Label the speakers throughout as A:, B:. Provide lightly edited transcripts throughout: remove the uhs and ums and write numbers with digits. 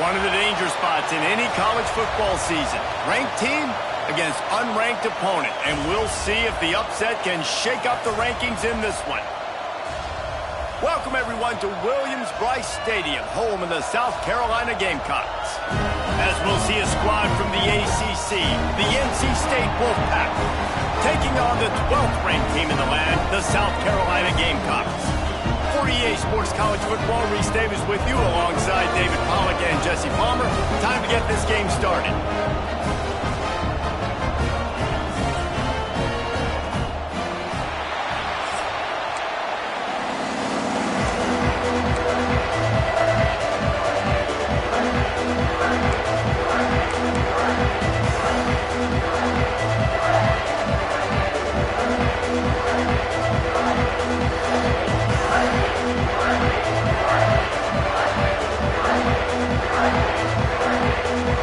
A: One of the danger spots in any college football season. Ranked team against unranked opponent. And we'll see if the upset can shake up the rankings in this one. Welcome, everyone, to Williams-Brice Stadium, home of the South Carolina Gamecocks. As we'll see a squad from the ACC, the NC State Wolfpack, taking on the 12th ranked team in the land, the South Carolina Gamecocks. For EA Sports College Football, Reese Davis with you alongside David Pollack and Jesse Palmer. Time to get this game started.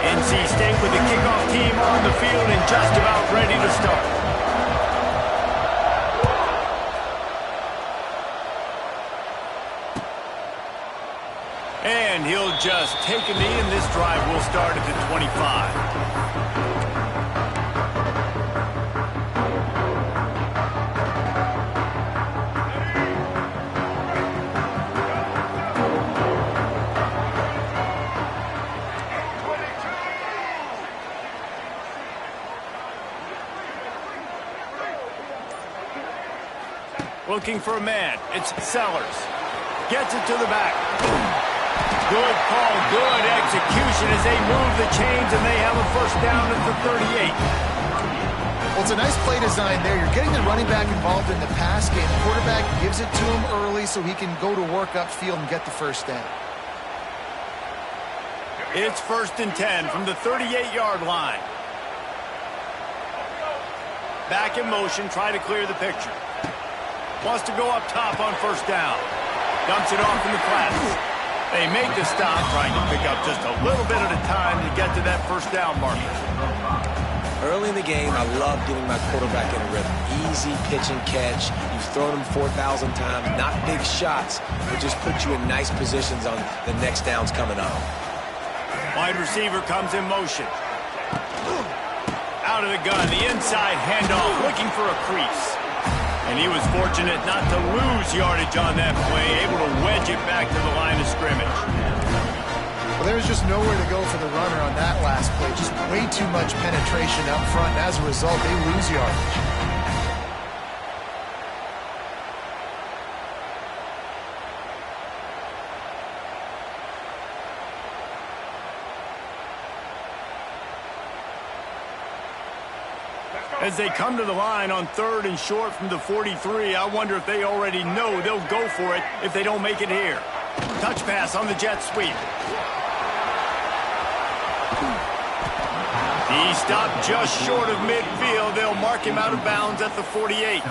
A: NC State with the kickoff team on the field and just about ready to start. And he'll just take a knee, and this drive will start at the 25. Looking for a man. It's Sellers. Gets it to the back. Good call, good execution as they move the chains, and they have a first down at the 38.
B: Well, it's a nice play design there. You're getting the running back involved in the pass game. The quarterback gives it to him early so he can go to work upfield and get the first down.
A: It's 1st and 10 from the 38-yard line. Back in motion, try to clear the picture. Wants to go up top on first down. Dumps it off in the flats. They make the stop, trying to pick up just a little bit at a time to get to that first down marker.
C: Early in the game, I love getting my quarterback in a rhythm. Easy pitch and catch. You've thrown him 4,000 times. Not big shots, but just put you in nice positions on the next downs coming up.
A: Wide receiver comes in motion. Out of the gun, the inside handoff, looking for a crease. And he was fortunate not to lose yardage on that play, able to wedge it back to the line of scrimmage.
B: Well, there was just nowhere to go for the runner on that last play. Just way too much penetration up front, and as a result, they lose yardage.
A: As they come to the line on 3rd and short from the 43, I wonder if they already know they'll go for it if they don't make it here. Touch pass on the jet sweep. He stopped just short of midfield. They'll mark him out of bounds at the 48.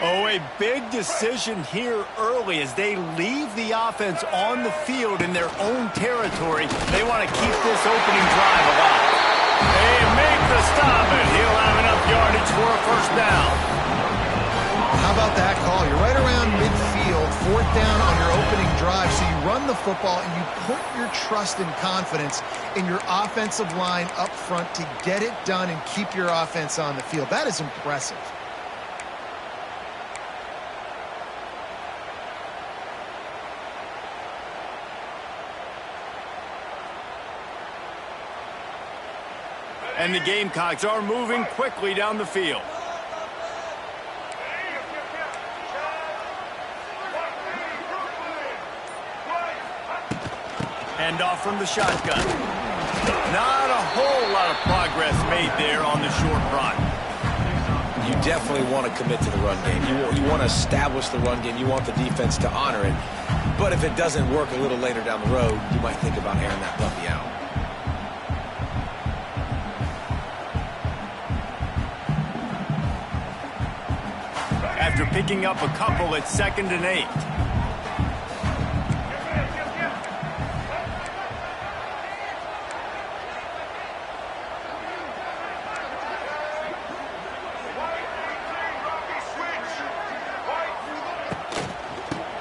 A: Oh, a big decision here early as they leave the offense on the field in their own territory. They want to keep this opening drive alive. They make the stop, and he'll have enough yardage for a first down.
B: How about that call? You're right around midfield, 4th down on your opening drive, so you run the football and you put your trust and confidence in your offensive line up front to get it done and keep your offense on the field. That is impressive.
A: And the Gamecocks are moving quickly down the field. Hand off from the shotgun. Not a whole lot of progress made there on the short run.
C: You definitely want to commit to the run game. You want to establish the run game. You want the defense to honor it. But if it doesn't work a little later down the road, you might think about airing that puppy out.
A: after picking up a couple at 2nd and 8.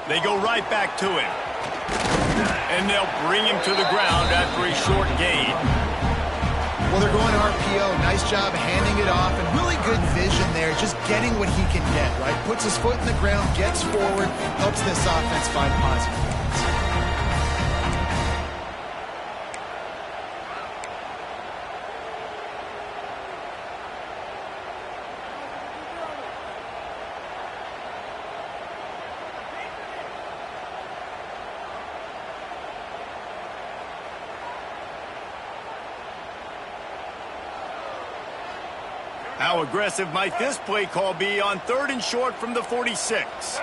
A: They go right back to him. And they'll bring him to the ground after a short gain.
B: Well, they're going RPO. Nice job handing it off, and really good vision there, just getting what he can get, right? Puts his foot in the ground, gets forward, helps this offense find positive points.
A: How aggressive might this play call be on 3rd and short from the 46?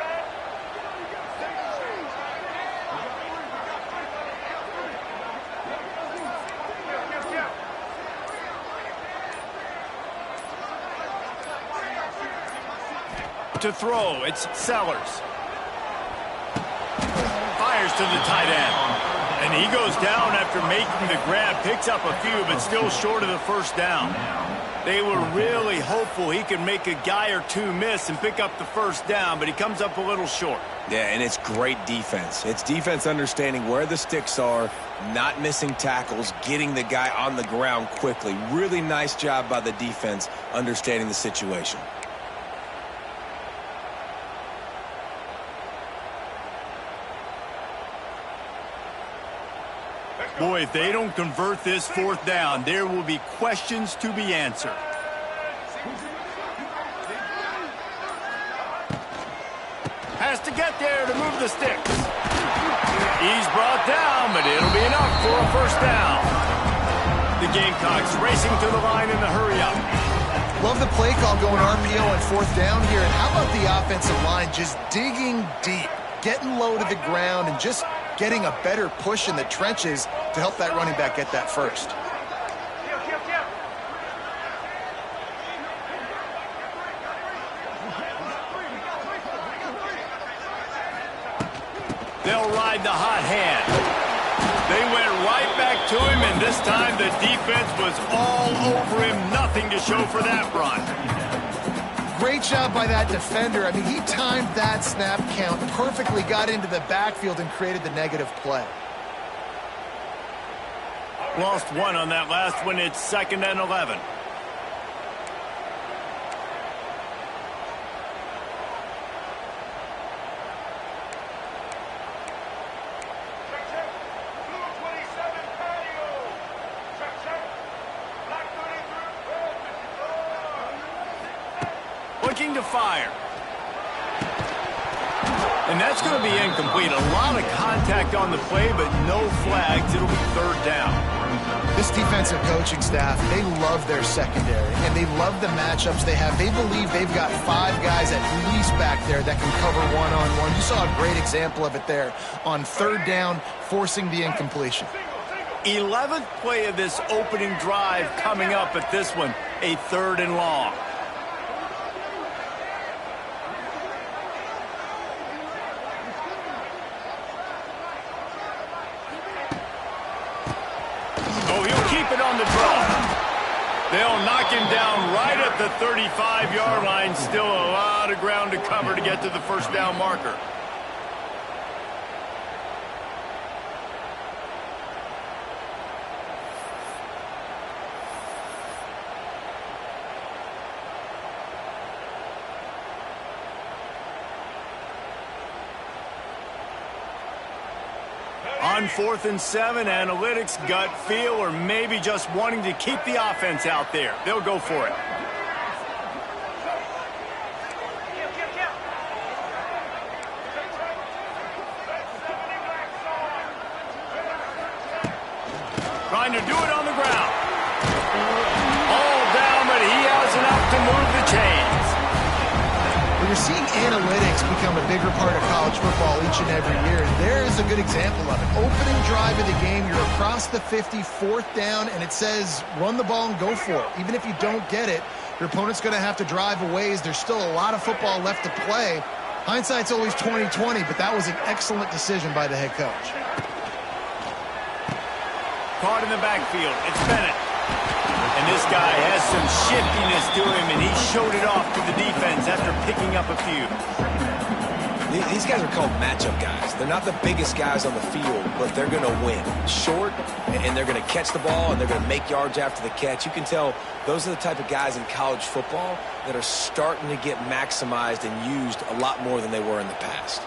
A: To throw, it's Sellers. Fires to the tight end. And he goes down after making the grab, picks up a few, but still short of the first down. They were really hopeful he could make a guy or two miss and pick up the first down, but he comes up a little short.
C: Yeah, and it's great defense. It's defense understanding where the sticks are, not missing tackles, getting the guy on the ground quickly. Really nice job by the defense understanding the situation.
A: Boy, if they don't convert this 4th down, there will be questions to be answered. Has to get there to move the sticks. He's brought down, but it'll be enough for a first down. The Gamecocks racing to the line in the hurry-up.
B: Love the play call going RPO on 4th down here. And how about the offensive line just digging deep, getting low to the ground, and just getting a better push in the trenches to help that running back get that first.
A: They'll ride the hot hand. They went right back to him, and this time the defense was all over him. Nothing to show for that run.
B: Great job by that defender. I mean, he timed that snap count perfectly, got into the backfield, and created the negative play.
A: Lost one on that last one. It's 2nd and 11. Looking to fire. And that's going to be incomplete. A lot of contact on the play, but no flags. It'll be 3rd down.
B: This defensive coaching staff, they love their secondary, and they love the matchups they have. They believe they've got 5 guys at least back there that can cover one-on-one. You saw a great example of it there on 3rd down, forcing the incompletion.
A: 11th play of this opening drive coming up at this one, a 3rd and long. On the draw. They'll knock him down right at the 35-yard line. Still a lot of ground to cover to get to the first down marker. On 4th and 7, analytics, gut feel, or maybe just wanting to keep the offense out there. They'll go for it. Trying to do it on the ground. All down, but he has enough to move the chains.
B: Well, you're seeing analytics become a bigger part of college football each and every year. And there is a good example of it. Opening drive of the game, you're across the 50, 4th down, and it says run the ball and go for it. Even if you don't get it, Your opponent's going to have to drive a ways. There's still a lot of football left to play. Hindsight's always 20/20, but that was an excellent decision by the head coach.
A: Caught in the backfield. It's Bennett. And this guy has some shiftiness to him, and he showed it off to the defense after picking up a few.
C: These guys are called matchup guys. They're not the biggest guys on the field, but they're going to win. Short, and they're going to catch the ball, and they're going to make yards after the catch. You can tell those are the type of guys in college football that are starting to get maximized and used a lot more than they were in the past.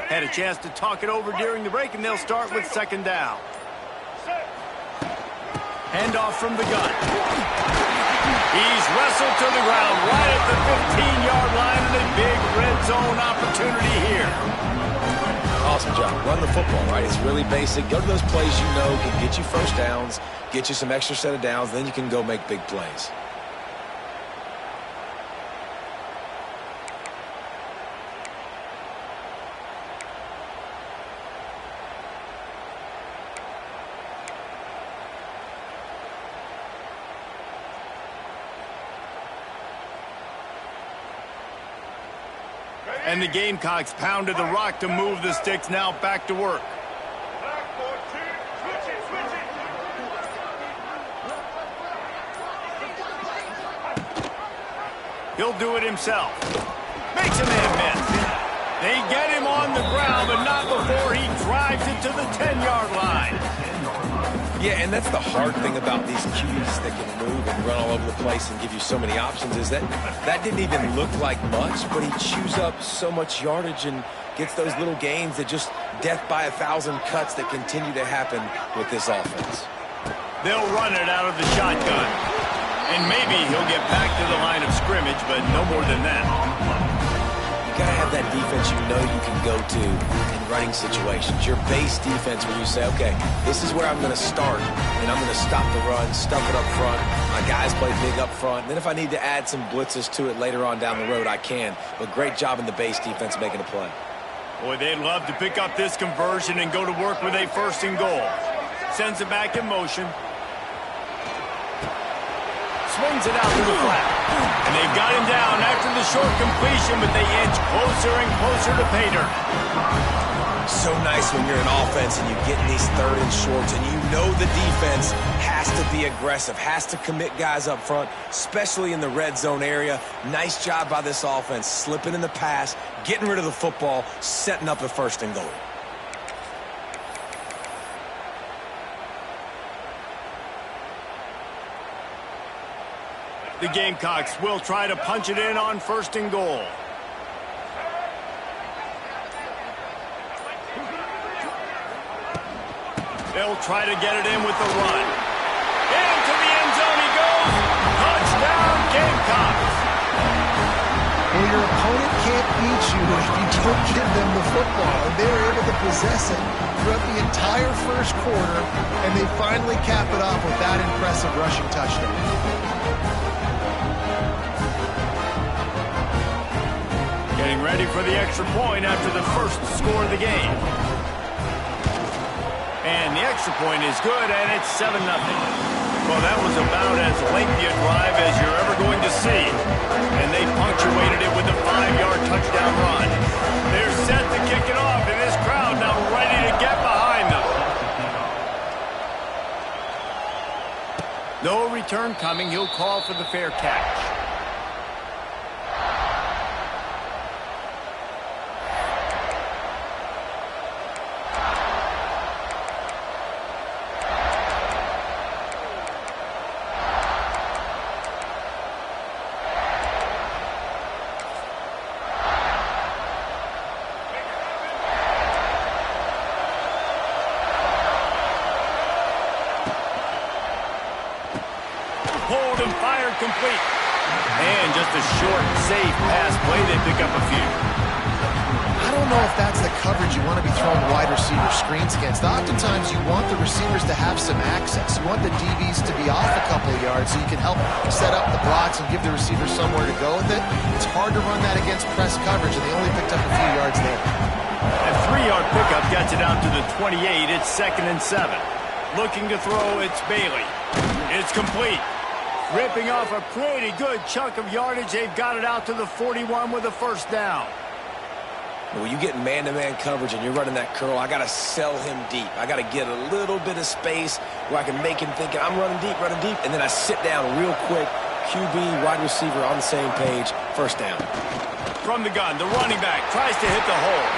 A: Had a chance to talk it over during the break, and they'll start with second down. Handoff from the gun. He's wrestled to the ground right at the 15-yard line, and a big red zone opportunity here.
C: Awesome job. Run the football, right? It's really basic. Go to those plays you know can get you first downs, get you some extra set of downs, then you can go make big plays.
A: And the Gamecocks pounded the rock to move the sticks, now back to work. He'll do it himself. Makes a man miss. They get him on the ground, but not before he drives it to the 10-yard line.
C: Yeah, and that's the hard thing about these QBs that can move and run all over the place and give you so many options is that didn't even look like much, but he chews up so much yardage and gets those little gains that just death by 1,000 cuts that continue to happen with this offense.
A: They'll run it out of the shotgun. And maybe he'll get back to the line of scrimmage, but no more than that.
C: You got to have that defense you know you can go to in running situations. Your base defense where you say, okay, this is where I'm going to start, and I'm going to stop the run, stuff it up front. My guys play big up front. And then if I need to add some blitzes to it later on down the road, I can. But great job in the base defense making a play.
A: Boy, they'd love to pick up this conversion and go to work with a first and goal. Sends it back in motion. Swings it out to the flat. And they've got him down after the short completion, but they inch closer and closer to pay dirt.
C: So nice when you're in offense and you get in these third and shorts and you know the defense has to be aggressive, has to commit guys up front, especially in the red zone area. Nice job by this offense, slipping in the pass, getting rid of the football, setting up a first and goal.
A: The Gamecocks will try to punch it in on first and goal. They'll try to get it in with the run. Into the end zone he goes. Touchdown, Gamecocks.
B: Well, your opponent can't beat you if you don't give them the football. And they were able to possess it throughout the entire first quarter, and they finally cap it off with that impressive rushing touchdown.
A: Getting ready for the extra point after the first score of the game. And the extra point is good, and it's 7-0. Well, that was about as lengthy a drive as you're ever going to see. And they punctuated it with a 5-yard touchdown run. They're set to kick it off, and this crowd now ready to get behind them. No return coming. He'll call for the fair catch. and fired complete. And just a short, safe pass play. They pick up a few.
B: I don't know if that's the coverage you want to be throwing wide receiver screens against. Oftentimes, you want the receivers to have some access. You want the DBs to be off a couple of yards so you can help set up the blocks and give the receiver somewhere to go with it. It's hard to run that against press coverage, and they only picked up a few yards there.
A: A 3-yard pickup gets it out to the 28. It's 2nd and 7. Looking to throw, it's Bailey. It's complete. Ripping off a pretty good chunk of yardage. They've got it out to the 41 with a first down.
C: When you get man-to-man coverage and you're running that curl, I got to sell him deep. I got to get a little bit of space where I can make him think I'm running deep, and then I sit down real quick. QB, wide receiver on the same page. First down.
A: From the gun, the running back tries to hit the hole.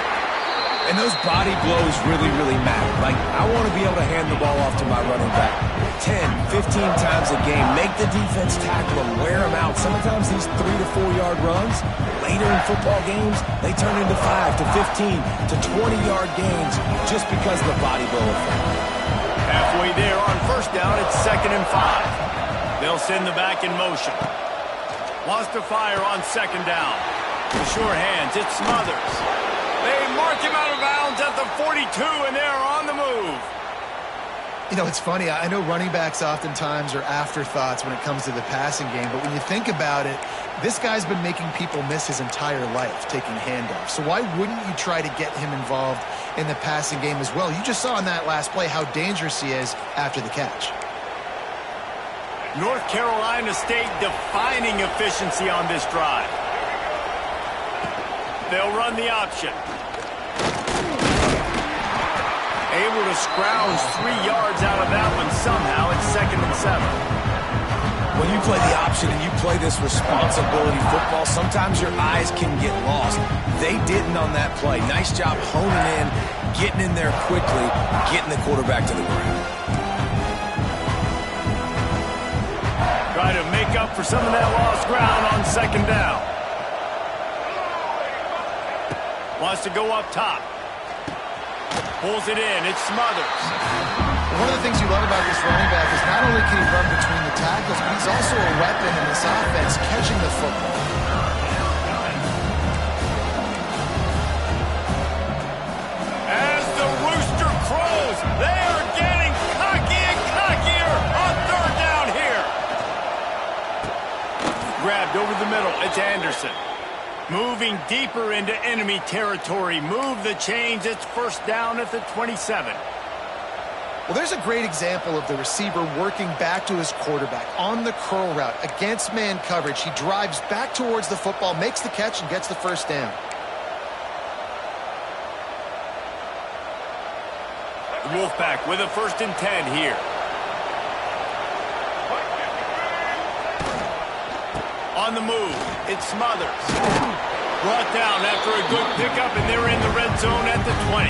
C: And those body blows really, really matter. Like, I want to be able to hand the ball off to my running back 10, 15 times a game. Make the defense tackle them, wear them out. Sometimes these 3 to 4 yard runs, later in football games, they turn into 5 to 15 to 20-yard gains just because of the body blow effect.
A: Halfway there on first down, it's 2nd and 5. They'll send the back in motion. Wants to fire on 2nd down. The sure hands, it's Smothers. They mark him out of bounds at the 42, and they're on the move.
B: You know, it's funny. I know running backs oftentimes are afterthoughts when it comes to the passing game, but when you think about it, this guy's been making people miss his entire life taking handoffs. So why wouldn't you try to get him involved in the passing game as well? You just saw in that last play how dangerous he is after the catch.
A: North Carolina State defining efficiency on this drive. They'll run the option. Able to scrounge 3 yards out of that one somehow. It's 2nd and 7.
C: When you play the option and you play this responsibility football, sometimes your eyes can get lost. They didn't on that play. Nice job honing in, getting in there quickly, getting the quarterback to the ground.
A: Try to make up for some of that lost ground on 2nd down. Wants to go up top. Pulls it in. It's Smothers.
B: One of the things you love about this running back is not only can he run between the tackles, but he's also a weapon in this offense, catching the football.
A: As the rooster crows, they are getting cocky and cockier on 3rd down here. Grabbed over the middle. It's Anderson. Moving deeper into enemy territory. Move the chains. It's 1st down at the 27.
B: Well, there's a great example of the receiver working back to his quarterback on the curl route against man coverage. He drives back towards the football, makes the catch, and gets the first down.
A: The Wolfpack with a 1st and 10 here. On the move, it's Smothers. Brought down after a good pickup, and they're in the red zone at the 20.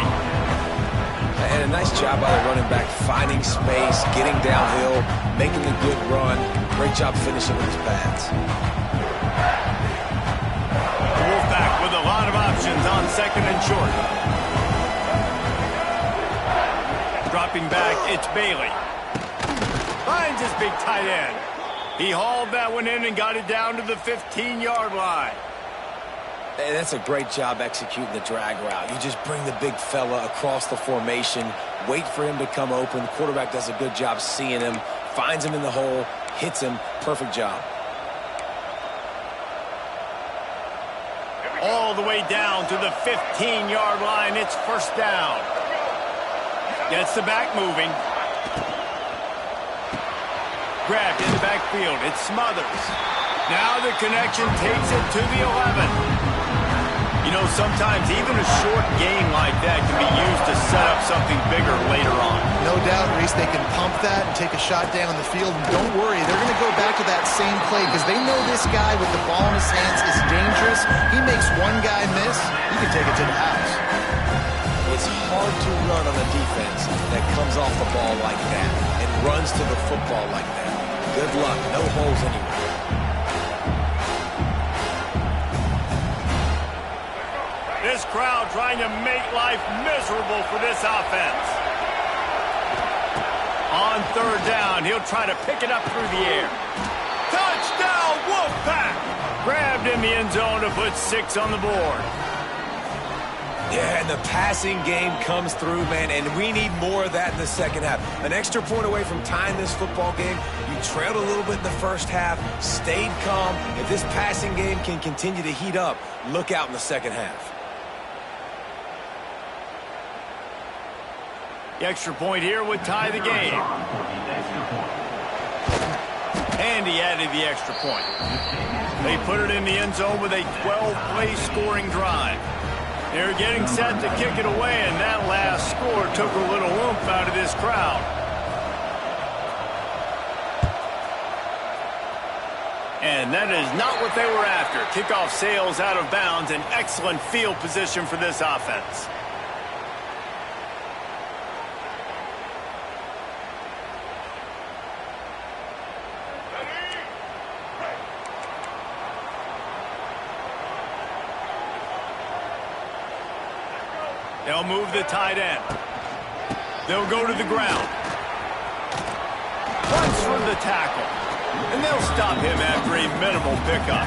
C: And a nice job by the running back, finding space, getting downhill, making a good run. Great job finishing with his pads.
A: The Wolfpack with a lot of options on 2nd and short. Dropping back, it's Bailey. Finds his big tight end. He hauled that one in and got it down to the 15-yard line.
C: And that's a great job executing the drag route. You just bring the big fella across the formation, wait for him to come open. The quarterback does a good job seeing him, finds him in the hole, hits him. Perfect job.
A: All the way down to the 15-yard line. It's 1st down. Gets the back moving. Grabbed in the backfield. It's Smothers. Now the connection takes it to the 11. You know, sometimes even a short game like that can be used to set up something bigger later on.
B: No doubt, Reese, they can pump that and take a shot down the field. And don't worry, they're going to go back to that same play because they know this guy with the ball in his hands is dangerous. He makes one guy miss, he can take it to the house.
C: It's hard to run on a defense that comes off the ball like that and runs to the football like that. Good luck. No holes anywhere.
A: This crowd trying to make life miserable for this offense. On 3rd down, he'll try to pick it up through the air. Touchdown, Wolfpack! Grabbed in the end zone to put 6 on the board.
C: Yeah, and the passing game comes through, man, and we need more of that in the second half. An extra point away from tying this football game. You trailed a little bit in the first half, stayed calm. If this passing game can continue to heat up, look out in the second half.
A: The extra point here would tie the game. And he added the extra point. They put it in the end zone with a 12-play scoring drive. They're getting set to kick it away, and that last score took a little oomph out of this crowd. And that is not what they were after. Kickoff sails out of bounds, an excellent field position for this offense. They'll move the tight end. They'll go to the ground. Runs from the tackle. And they'll stop him after a minimal pickup.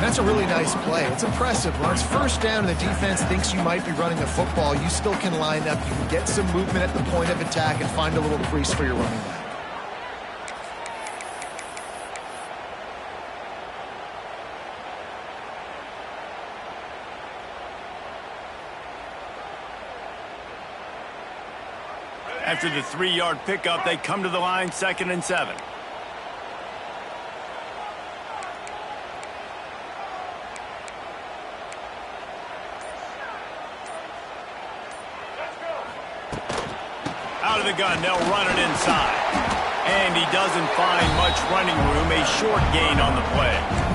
B: That's a really nice play. It's impressive. When it's first down and the defense thinks you might be running the football, you still can line up. You can get some movement at the point of attack and find a little crease for your running back.
A: After the 3-yard pickup, they come to the line, 2nd and 7. Out of the gun, they'll run it inside. And he doesn't find much running room, a short gain on the play.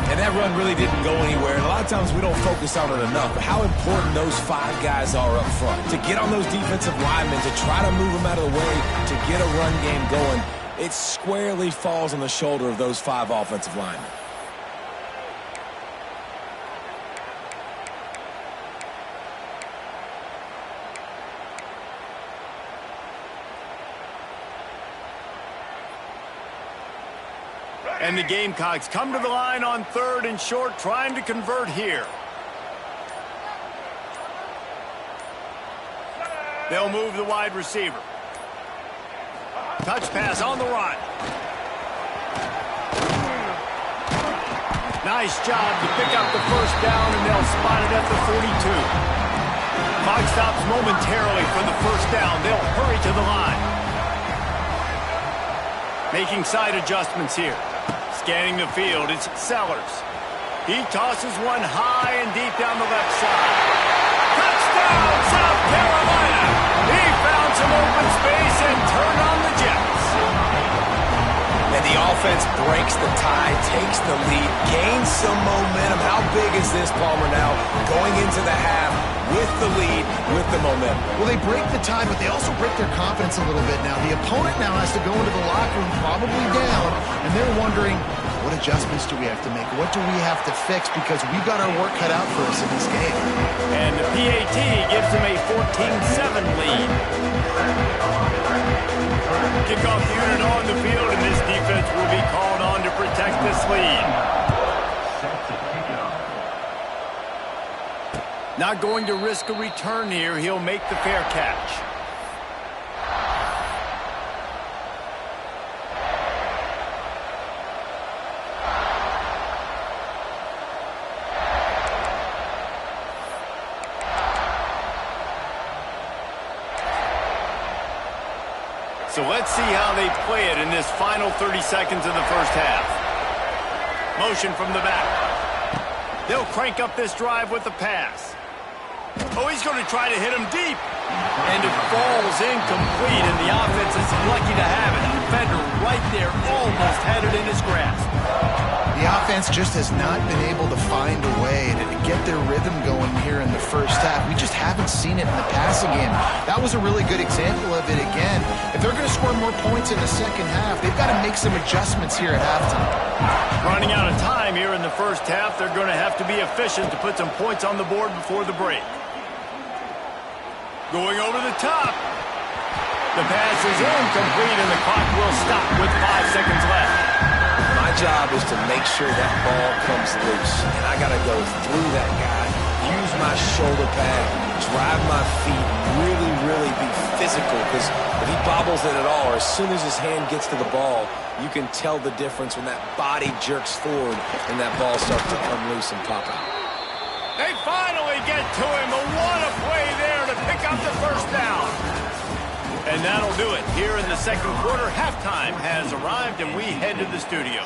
C: And that run really didn't go anywhere. And a lot of times we don't focus on it enough. But how important those 5 guys are up front. To get on those defensive linemen, to try to move them out of the way, to get a run game going, it squarely falls on the shoulder of those 5 offensive linemen.
A: And the Gamecocks come to the line on 3rd and short, trying to convert here. They'll move the wide receiver. Touch pass on the run. Nice job to pick up the first down, and they'll spot it at the 42. Clock stops momentarily for the first down. They'll hurry to the line. Making side adjustments here. Scanning the field, it's Sellers. He tosses one high and deep down the left side. Touchdown, South Carolina! He found some open space and turned on the Jets.
C: And the offense breaks the tie, takes the lead, gains some momentum. How big is this, Palmer, now? Going into the half with the lead, with the momentum.
B: Well, they break the tie, but they also break their confidence a little bit now. The opponent now has to go into the locker room probably down, and they're wondering, what adjustments do we have to make? What do we have to fix? Because we've got our work cut out for us in this game.
A: And the PAT gives them a 14-7 lead. Kickoff unit on the field, and this defense will be called on to protect this lead. Not going to risk a return here. He'll make the fair catch. So let's see how they play it in this final 30 seconds of the first half. Motion from the back. They'll crank up this drive with the pass. Oh, he's going to try to hit him deep. And it falls incomplete, and the offense is lucky to have it. The defender right there almost had it in his grasp.
B: The offense just has not been able to find a way to get their rhythm going here in the first half. We just haven't seen it in the passing game. That was a really good example of it again. If they're going to score more points in the second half, they've got to make some adjustments here at halftime.
A: Running out of time here in the first half, they're going to have to be efficient to put some points on the board before the break. Going over the top. The pass is incomplete, and the clock will stop with 5 seconds left.
C: My job is to make sure that ball comes loose, and I got to go through that guy, use my shoulder pad, drive my feet, really be physical, because if he bobbles it at all, or as soon as his hand gets to the ball, you can tell the difference when that body jerks forward and that ball starts to come loose and pop out.
A: They finally get to him, but what a play there to pick up the first down. And that'll do it. Here in the second quarter, halftime has arrived, and we head to the studio.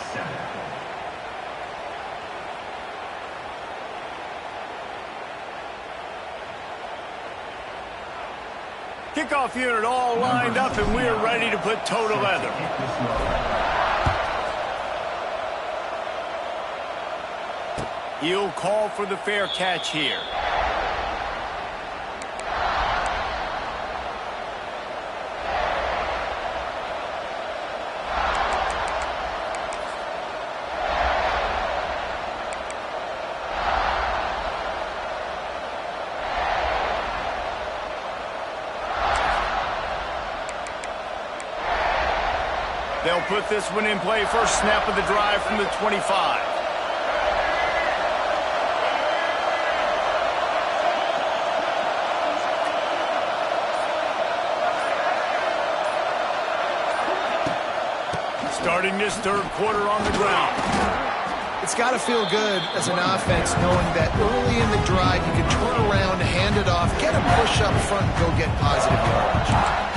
A: Kickoff unit all lined up, and we're ready to put toe to leather. He'll call for the fair catch here. They'll put this one in play. First snap of the drive from the 25. Starting this third quarter on the ground.
B: It's got to feel good as an offense knowing that early in the drive you can turn around, hand it off, get a push up front, and go get positive yardage.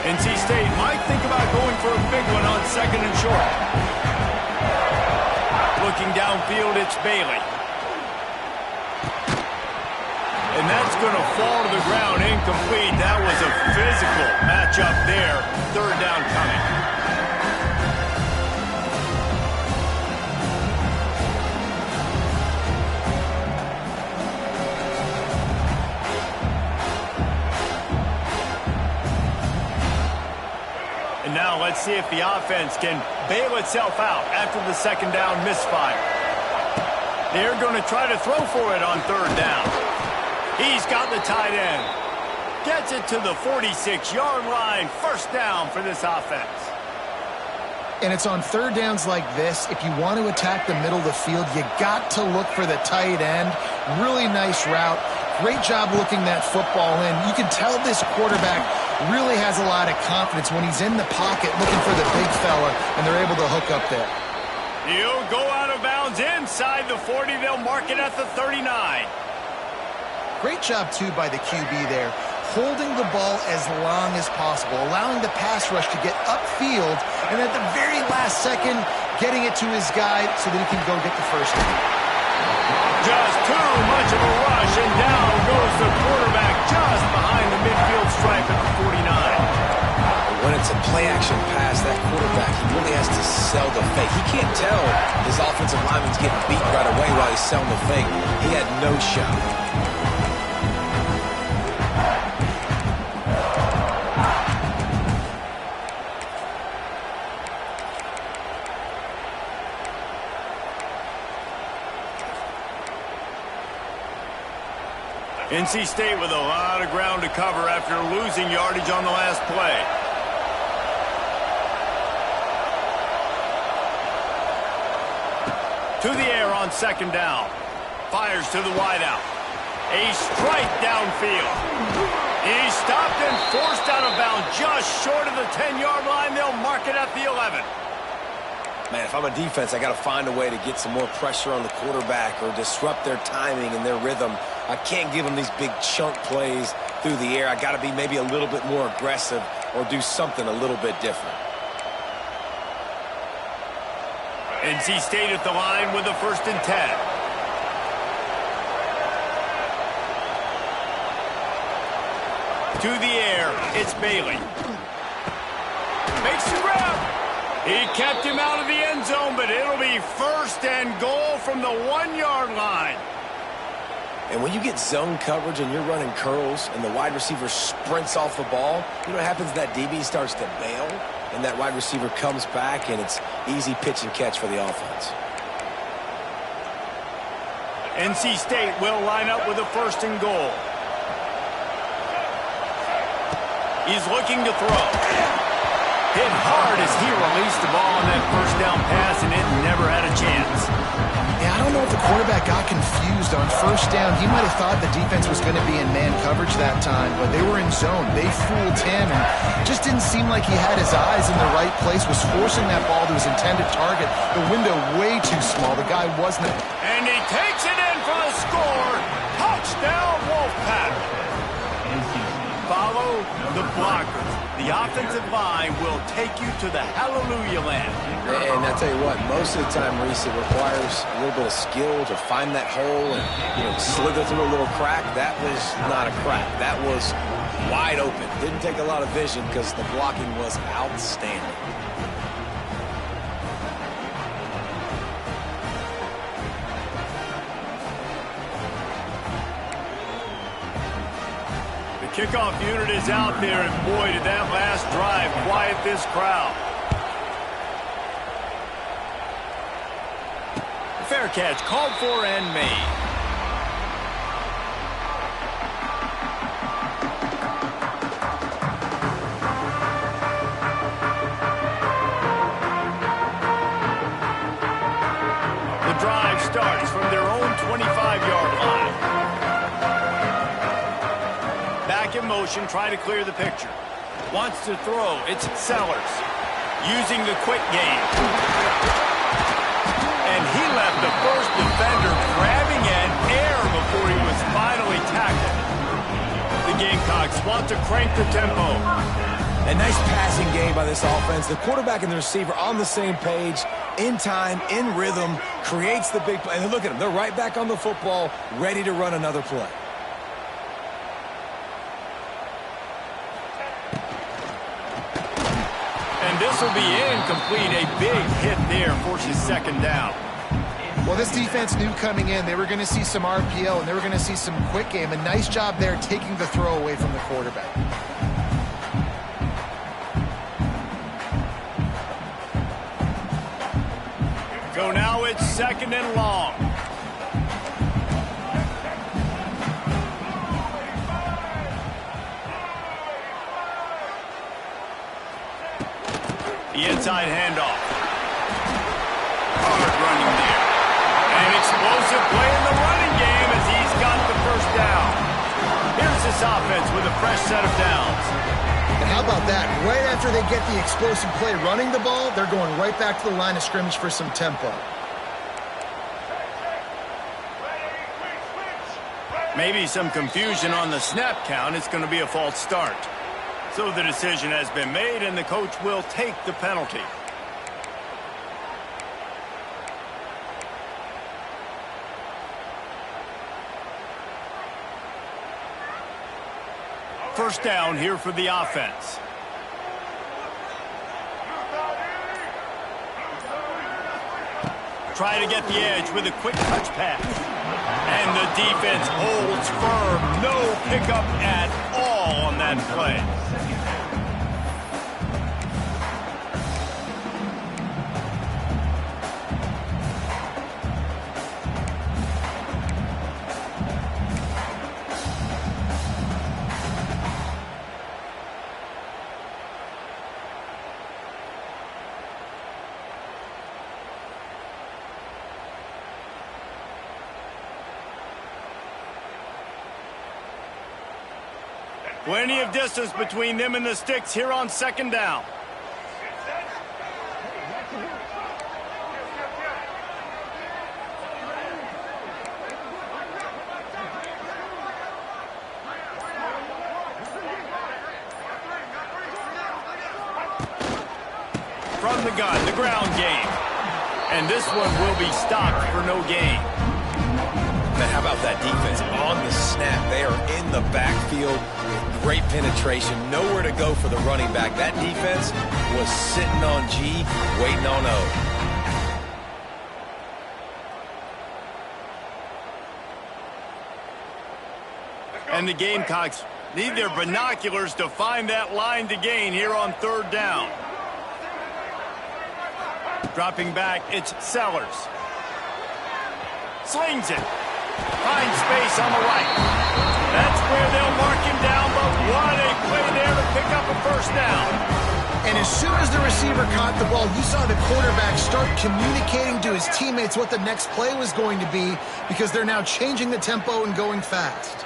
A: NC State might think about going for a big one on second and short. Looking downfield, it's Bailey. And that's going to fall to the ground incomplete. That was a physical matchup there. Third down coming. And now let's see if the offense can bail itself out after the second down misfire. They're going to try to throw for it on third down. He's got the tight end. Gets it to the 46-yard line. First down for this offense.
B: And it's on third downs like this. If you want to attack the middle of the field, you got to look for the tight end. Really nice route. Great job looking that football in. You can tell this quarterback really has a lot of confidence when he's in the pocket looking for the big fella, and they're able to hook up there.
A: He'll go out of bounds inside the 40. They'll mark it at the 39.
B: Great job, too, by the QB there, holding the ball as long as possible, allowing the pass rush to get upfield, and at the very last second, getting it to his guy so that he can go get the first down.
A: Just too much of a rush, and down goes the quarterback just behind the midfield stripe at the 49.
C: When it's a play-action pass, that quarterback, he really has to sell the fake. He can't tell his offensive lineman's getting beat right away while he's selling the fake. He had no shot.
A: NC State with a lot of ground to cover after losing yardage on the last play. To the air on second down. Fires to the wideout. A strike downfield. He's stopped and forced out of bounds just short of the 10-yard line. They'll mark it at the 11.
C: Man, if I'm a defense, I got to find a way to get some more pressure on the quarterback or disrupt their timing and their rhythm. I can't give them these big chunk plays through the air. I got to be maybe a little bit more aggressive or do something a little bit different.
A: NC State at the line with a 1st and 10. To the air, it's Bailey. Makes the grab. He kept him out of the end zone, but it'll be 1st and goal from the 1-yard line.
C: And when you get zone coverage and you're running curls and the wide receiver sprints off the ball, you know what happens? That DB starts to bail, and that wide receiver comes back, and it's easy pitch and catch for the offense.
A: NC State will line up with a 1st and goal. He's looking to throw. Hit hard as he released the ball on that 1st down pass, and it never had a chance.
B: Yeah, I don't know if the quarterback got confused on 1st down. He might have thought the defense was going to be in man coverage that time, but they were in zone. They fooled him, and just didn't seem like he had his eyes in the right place, was forcing that ball to his intended target. The window way too small. The guy wasn't.
A: And he takes it in for the score. Touchdown, Wolfpack. Follow the blockers. The offensive line will take you to the hallelujah land.
C: And I tell you what, most of the time, Reese, it requires a little bit of skill to find that hole and, slither through a little crack. That was not a crack. That was wide open. Didn't take a lot of vision because the blocking was outstanding.
A: Kickoff unit is out there, and boy, did that last drive quiet this crowd. Fair catch, called for and made. The drive starts from their own 25-yard line. Back in motion, try to clear the picture. Wants to throw. It's Sellers. Using the quick game. And he left the first defender grabbing at air before he was finally tackled. The Gamecocks want to crank the tempo.
C: A nice passing game by this offense. The quarterback and the receiver on the same page, in time, in rhythm, creates the big play. And look at them. They're right back on the football, ready to run another play.
A: And this will be incomplete. A big hit there forces 2nd down.
B: Well, this defense knew coming in they were going to see some RPO and they were going to see some quick game. A nice job there taking the throw away from the quarterback.
A: So now it's 2nd and long. The inside handoff. Hard running there. An explosive play in the running game as he's got the 1st down. Here's this offense with a fresh set of downs.
B: And how about that? Right after they get the explosive play running the ball, they're going right back to the line of scrimmage for some tempo.
A: Maybe some confusion on the snap count. It's going to be a false start. So the decision has been made, and the coach will take the penalty. First down here for the offense. Try to get the edge with a quick touch pass. And the defense holds firm. No pickup at all on that play. Plenty of distance between them and the sticks here on 2nd down. From the gun, the ground game. And this one will be stopped for no gain.
C: Man, how about that defense on the snap? They are in the backfield. Great penetration. Nowhere to go for the running back. That defense was sitting on G, waiting on O.
A: And the Gamecocks need their binoculars to find that line to gain here on 3rd down. Dropping back, it's Sellers. Slings it. Finds space on the right. That's where they'll mark him down, but what a play there to pick up a first down.
B: And as soon as the receiver caught the ball, you saw the quarterback start communicating to his teammates what the next play was going to be, because they're now changing the tempo and going fast.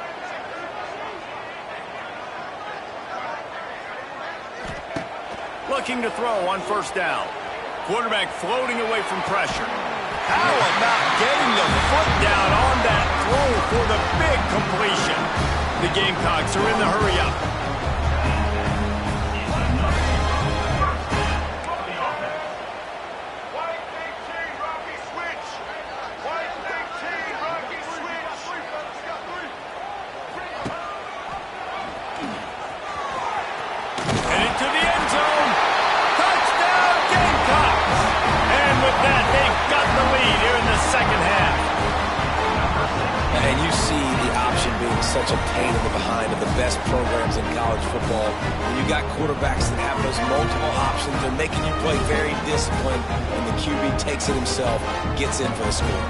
A: Looking to throw on first down. Quarterback floating away from pressure. How about getting the foot down on that throw for the big completion? The Gamecocks are in the hurry-up. And into the end zone. Touchdown, Gamecocks! And with that, they've got the lead here in the second half.
C: And you see the option being such a pain in the behind of the best programs in college football. When you got quarterbacks that have those multiple options, they're making you play very disciplined, and the QB takes it himself, gets in for the score.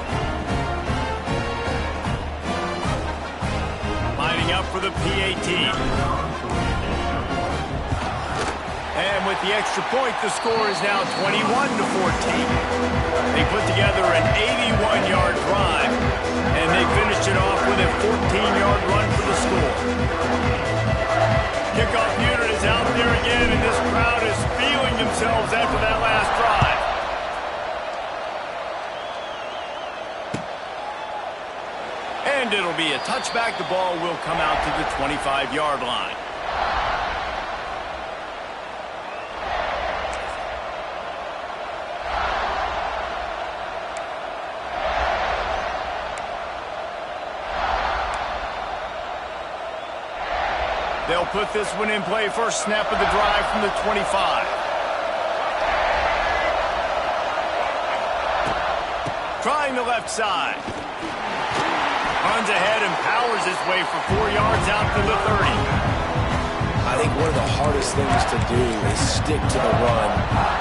A: Lining up for the PAT. And with the extra point, the score is now 21-14. They put together an 81-yard drive, and they finished it off with a 14-yard run for the score. Kickoff unit is out there again, and this crowd is feeling themselves after that last drive. And it'll be a touchback. The ball will come out to the 25-yard line. They'll put this one in play. First snap of the drive from the 25. Trying the left side. Runs ahead and powers his way for 4 yards out to the 30.
C: I think one of the hardest things to do is stick to the run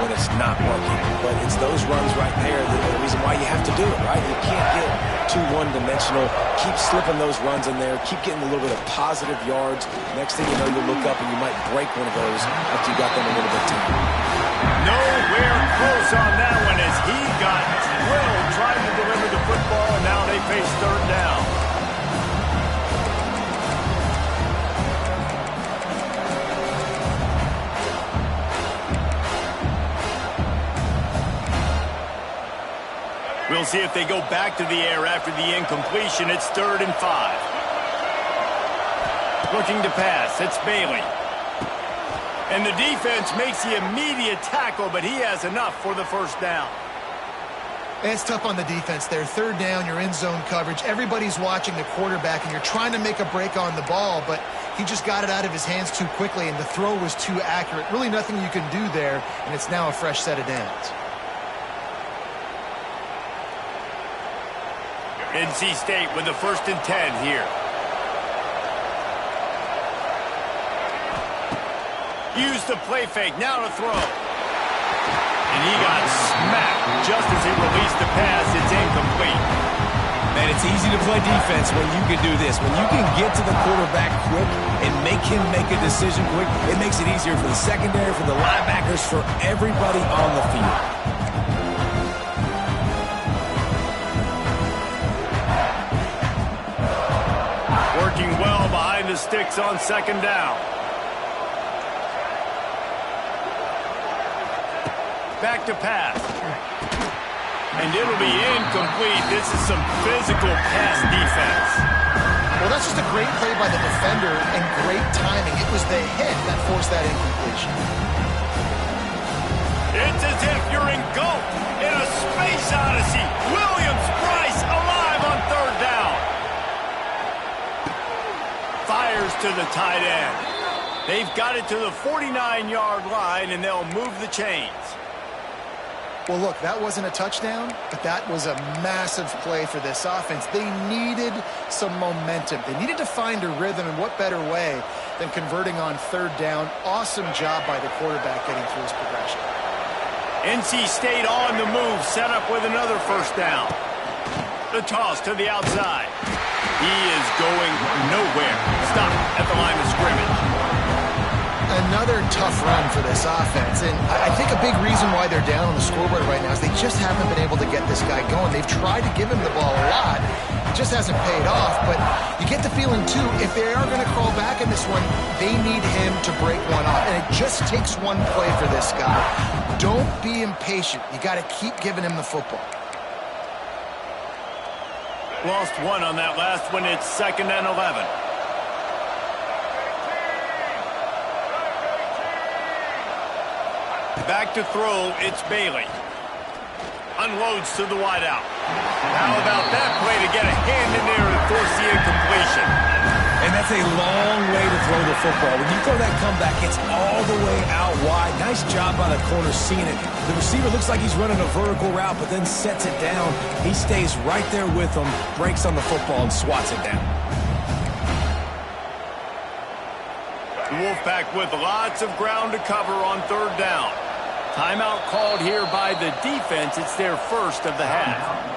C: when it's not working. But it's those runs right there that are the reason why you have to do it, right? You can't get too one-dimensional. Keep slipping those runs in there. Keep getting a little bit of positive yards. Next thing you know, you'll look up and you might break one of those after you got them a little bit too.
A: Nowhere close on that one as he got drilled trying to deliver the football, and now they face third down. We'll see if they go back to the air after the incompletion. It's 3rd and 5. Looking to pass. It's Bailey. And the defense makes the immediate tackle, but he has enough for the first down.
B: It's tough on the defense there. 3rd down, you're in zone coverage. Everybody's watching the quarterback, and you're trying to make a break on the ball, but he just got it out of his hands too quickly, and the throw was too accurate. Really nothing you can do there, and it's now a fresh set of downs.
A: NC State with the 1st and 10 here. Use the play fake, now to throw. And he got smacked just as he released the pass. It's incomplete.
C: Man, it's easy to play defense when you can do this. When you can get to the quarterback quick and make him make a decision quick, it makes it easier for the secondary, for the linebackers, for everybody on the field.
A: Working well behind the sticks on 2nd down. Back to pass. And it'll be incomplete. This is some physical pass defense.
B: Well, that's just a great play by the defender and great timing. It was the hit that forced that incompletion.
A: It's as if you're engulfed in a space odyssey. Williams-Brice alive on 3rd down. Fires to the tight end. They've got it to the 49-yard line, and they'll move the chains.
B: Well, look, that wasn't a touchdown, but that was a massive play for this offense. They needed some momentum. They needed to find a rhythm, and what better way than converting on 3rd down. Awesome job by the quarterback getting through his progression.
A: NC State on the move, set up with another 1st down. The toss to the outside. He is going nowhere. Stop at the line of scrimmage.
B: Another tough run for this offense, and I think a big reason why they're down on the scoreboard right now is they just haven't been able to get this guy going. They've tried to give him the ball a lot. It just hasn't paid off, but you get the feeling, too, if they are going to crawl back in this one, they need him to break one off, and it just takes one play for this guy. Don't be impatient. You got to keep giving him the football.
A: Lost one on that last one. It's 2nd and 11. Back to throw, it's Bailey. Unloads to the wideout. How about that play to get a hand in there and force the incompletion?
C: And that's a long way to throw the football. When you throw that comeback, it's all the way out wide. Nice job by the corner seeing it. The receiver looks like he's running a vertical route, but then sets it down. He stays right there with him, breaks on the football, and swats it down.
A: The Wolfpack with lots of ground to cover on 3rd down. Timeout called here by the defense. It's their first of the half.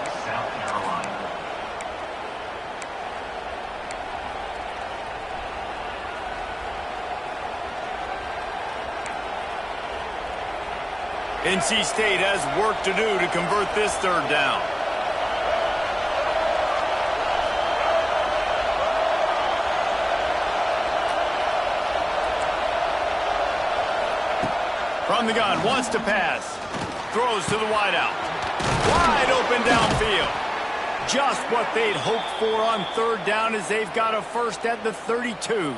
A: NC State has work to do to convert this 3rd down. From the gun, wants to pass. Throws to the wideout. Wide open downfield. Just what they'd hoped for on 3rd down as they've got a first at the 32.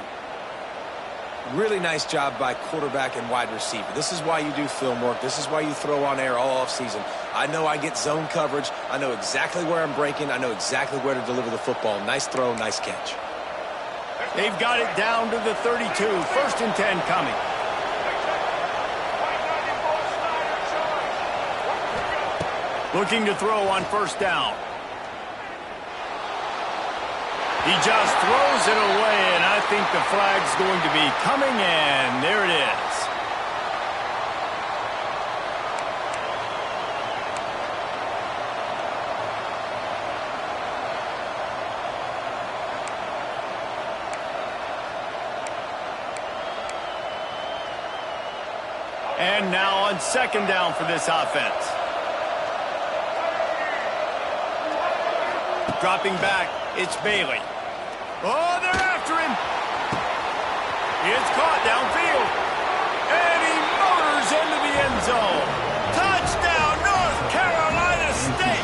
C: Really nice job by quarterback and wide receiver. This is why you do film work. This is why you throw on air all offseason. I know I get zone coverage. I know exactly where I'm breaking. I know exactly where to deliver the football. Nice throw, nice catch.
A: They've got it down to the 32. 1st and 10 coming. Looking to throw on 1st down. He just throws it away, and I think the flag's going to be coming, and there it is. And now on 2nd down for this offense. Dropping back, it's Bailey. Oh, they're after him. It's caught downfield. And he motors into the end zone. Touchdown, North Carolina State.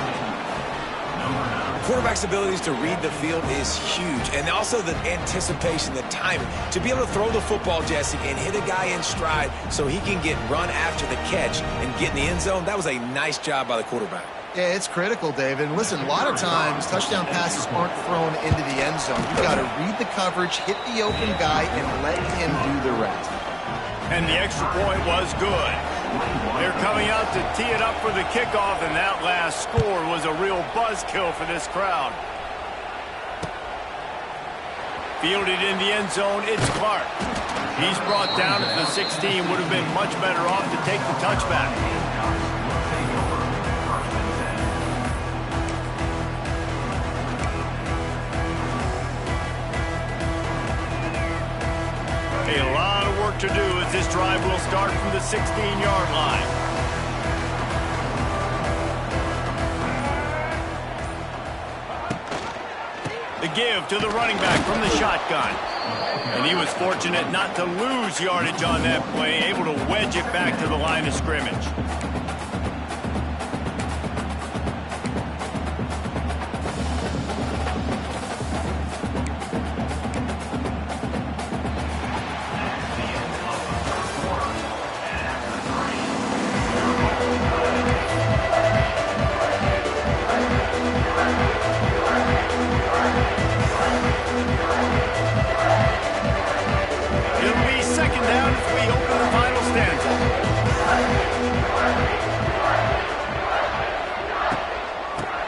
C: Quarterback's abilities to read the field is huge. And also the anticipation, the timing. To be able to throw the football, Jesse, and hit a guy in stride so he can get run after the catch and get in the end zone, that was a nice job by the quarterback.
B: Yeah, it's critical, David. And listen, a lot of times touchdown passes aren't thrown into the end zone. You've got to read the coverage, hit the open guy, and let him do the rest.
A: And the extra point was good. They're coming out to tee it up for the kickoff, and that last score was a real buzzkill for this crowd. Fielded in the end zone, it's Clark. He's brought down at the 16, would have been much better off to take the touchback. A lot of work to do as this drive will start from the 16-yard line. The give to the running back from the shotgun. And he was fortunate not to lose yardage on that play, able to wedge it back to the line of scrimmage.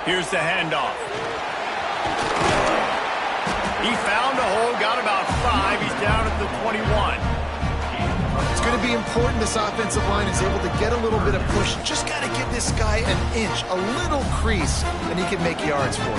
A: Here's the handoff. He found a hole, got about 5. He's down at the 21. It's
B: going to be important this offensive line is able to get a little bit of push. Just got to give this guy an inch, a little crease, and he can make yards for you.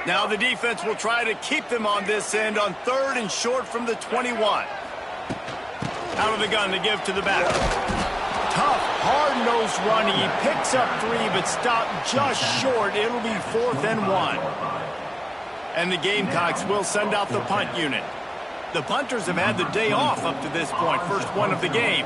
A: Now the defense will try to keep them on this end on 3rd and short from the 21. Out of the gun to give to the back. Tough, hard-nosed running. He picks up 3, but stopped just short. It'll be 4th and 1. And the Gamecocks will send out the punt unit. The punters have had the day off up to this point. First one of the game.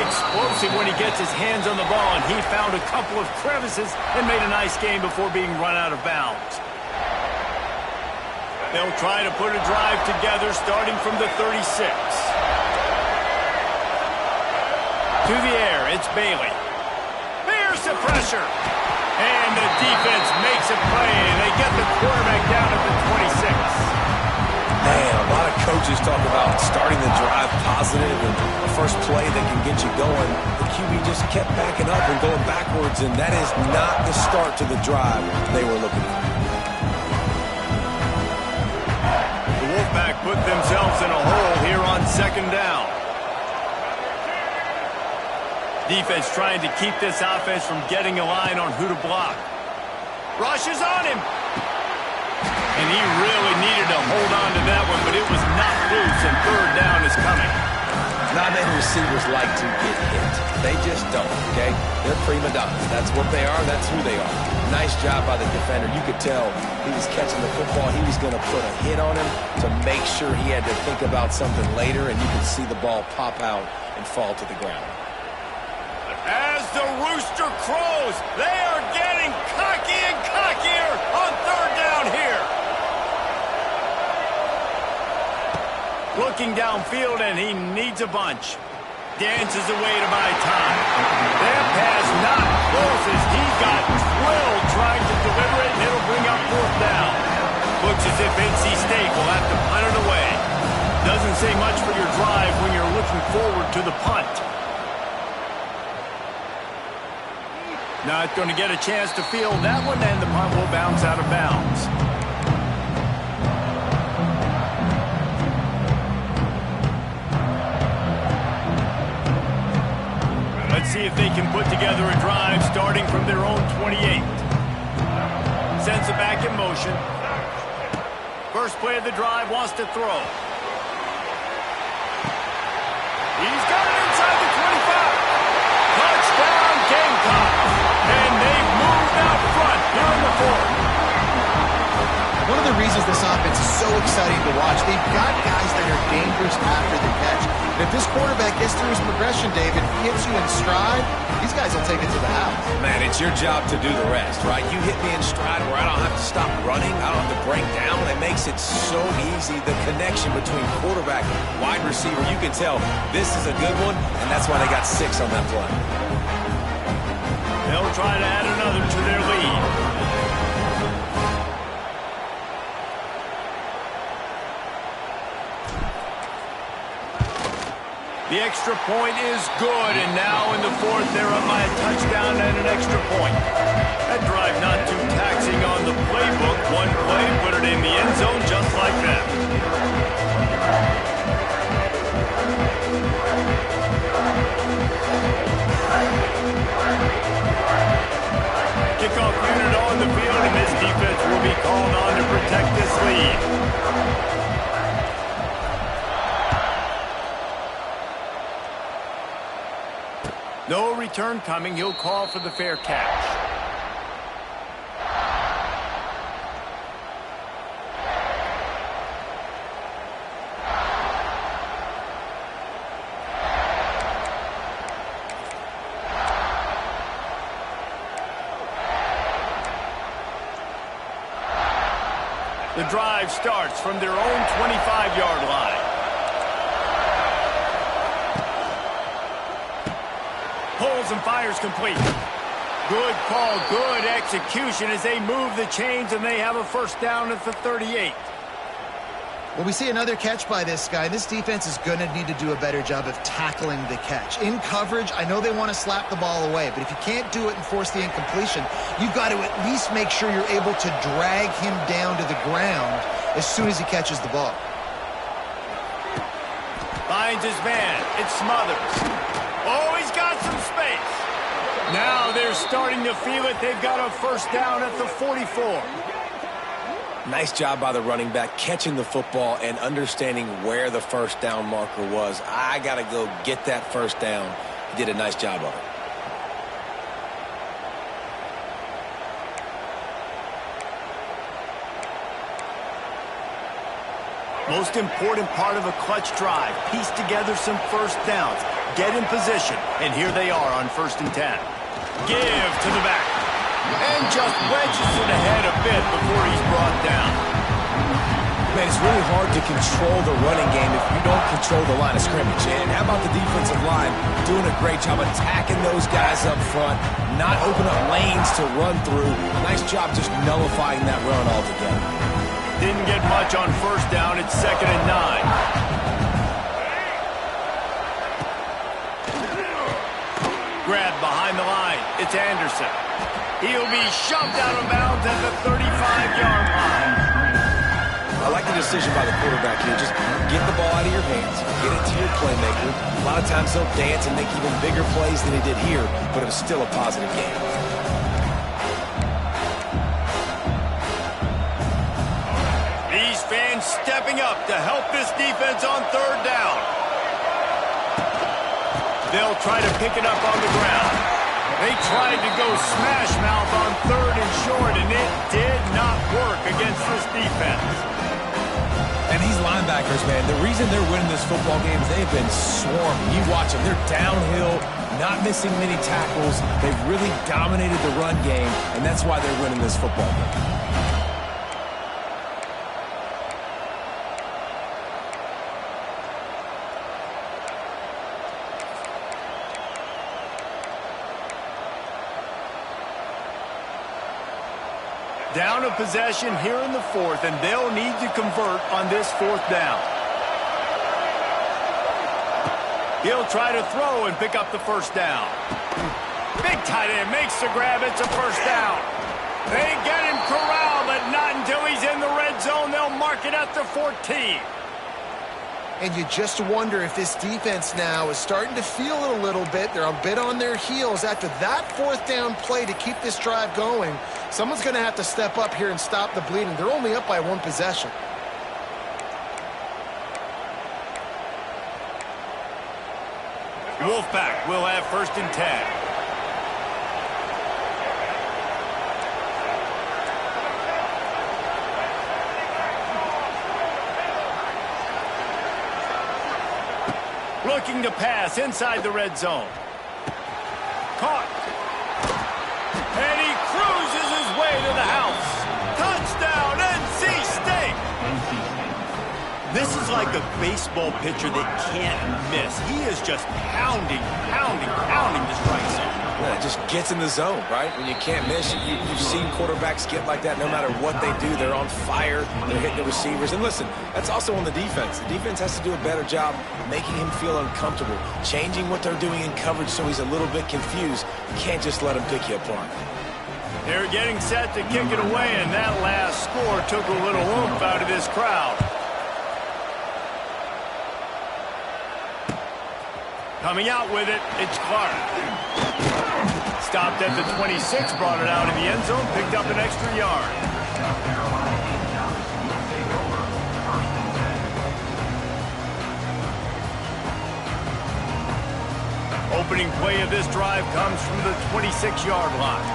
A: Explosive when he gets his hands on the ball, and he found a couple of crevices and made a nice game before being run out of bounds. They'll try to put a drive together starting from the 36. To the air, it's Bailey. There's the pressure. And the defense makes a play, and they get the quarterback down at the 26.
C: Man, a lot of coaches talk about starting the drive positive and the first play that can get you going. The QB just kept backing up and going backwards, and that is not the start to the drive they were looking for.
A: The Wolfpack put themselves in a hole here on 2nd down. Defense trying to keep this offense from getting a line on who to block. Rush is on him. And he really needed to hold on to that one, but it was not loose, and 3rd down is coming.
C: Not many receivers like to get hit. They just don't, okay? They're prima donnas. That's what they are. That's who they are. Nice job by the defender. You could tell he was catching the football. He was going to put a hit on him to make sure he had to think about something later, and you could see the ball pop out and fall to the ground.
A: As the rooster crows, they are getting cocky and cockier on 3rd down here. Looking downfield, and he needs a bunch. Dances away to buy time. That pass not close as he got drilled trying to deliver it, and it'll bring up 4th down. Looks as if NC State will have to punt it away. Doesn't say much for your drive when you're looking forward to the punt. Not going to get a chance to field that one, and the punt will bounce out of bounds. Let's see if they can put together a drive starting from their own 28. Sends it back in motion. First play of the drive, wants to throw. He's got it inside the 25. Touchdown Gamecocks. And they've moved out front here in the 4th.
B: One of the reasons this offense is so exciting to watch, they've got guys that are dangerous after the catch. And if this quarterback gets through his progression, David, hits you in stride, these guys will take it to the house.
C: Man, it's your job to do the rest, right? You hit me in stride where I don't have to stop running, I don't have to break down. It makes it so easy. The connection between quarterback and wide receiver, you can tell this is a good one, and that's why they got 6 on that play.
A: They'll try to add another to their lead. The extra point is good, and now in the 4th, they're up by a touchdown and an extra point. That drive not too taxing on the playbook. One play, put it in the end zone just like that. Kickoff unit on the field, and this defense will be called on to protect this lead. No return coming. He'll call for the fair catch. The drive starts from their own 25-yard line. rolls and fires complete. Good call, good execution as they move the chains and they have a first down at the 38.
B: Well, we see another catch by this guy. This defense is going to need to do a better job of tackling the catch. In coverage, I know they want to slap the ball away, but if you can't do it and force the incompletion, you've got to at least make sure you're able to drag him down to the ground as soon as he catches the ball.
A: Finds his man. It's Smothers. Oh, he's got some space. Now they're starting to feel it. They've got a first down at the 44.
C: Nice job by the running back catching the football and understanding where the first down marker was. I got to go get that first down. He did a nice job of it.
A: Most important part of a clutch drive. Piece together some first downs. Get in position. And here they are on 1st and 10. Give to the back. And just wedges it ahead a bit before he's brought down.
C: Man, it's really hard to control the running game if you don't control the line of scrimmage. And how about the defensive line doing a great job attacking those guys up front, not opening up lanes to run through. Nice job just nullifying that run altogether.
A: Didn't get much on first down. It's 2nd and 9. Grabbed behind the line. It's Anderson. He'll be shoved out of bounds at the 35-yard line.
C: I like the decision by the quarterback here. Just get the ball out of your hands, get it to your playmaker. A lot of times they'll dance and make even bigger plays than he did here, but it was still a positive game.
A: These fans stepping up to help this defense on 3rd down. They'll try to pick it up on the ground. They tried to go smash mouth on 3rd and short, and it did not work against this defense.
C: And these linebackers, man, the reason they're winning this football game is they've been swarming. You watch them. They're downhill, not missing many tackles. They've really dominated the run game, and that's why they're winning this football game.
A: Down a possession here in the 4th, and they'll need to convert on this 4th down. He'll try to throw and pick up the first down. Big tight end makes the grab. It's a first down. They get him corralled, but not until he's in the red zone. They'll mark it at the 14.
B: And you just wonder if this defense now is starting to feel it a little bit. They're a bit on their heels after that 4th down play to keep this drive going. Someone's going to have to step up here and stop the bleeding. They're only up by 1 possession.
A: Wolfpack will have 1st and 10. Looking to pass inside the red zone. Caught. And he cruises his way to the house. Touchdown, NC State. This is like a baseball pitcher that can't miss. He is just pounding the strike zone.
C: Yeah, it just gets in the zone, right? When you can't miss, you've seen quarterbacks get like that no matter what they do. They're on fire. They're hitting the receivers. And listen, that's also on the defense. The defense has to do a better job making him feel uncomfortable, changing what they're doing in coverage so he's a little bit confused. You can't just let him pick you apart.
A: They're getting set to kick it away, and that last score took a little oomph out of this crowd. Coming out with it, it's Clark. Stopped at the 26, brought it out in the end zone, picked up an extra yard. Opening play of this drive comes from the 26-yard line.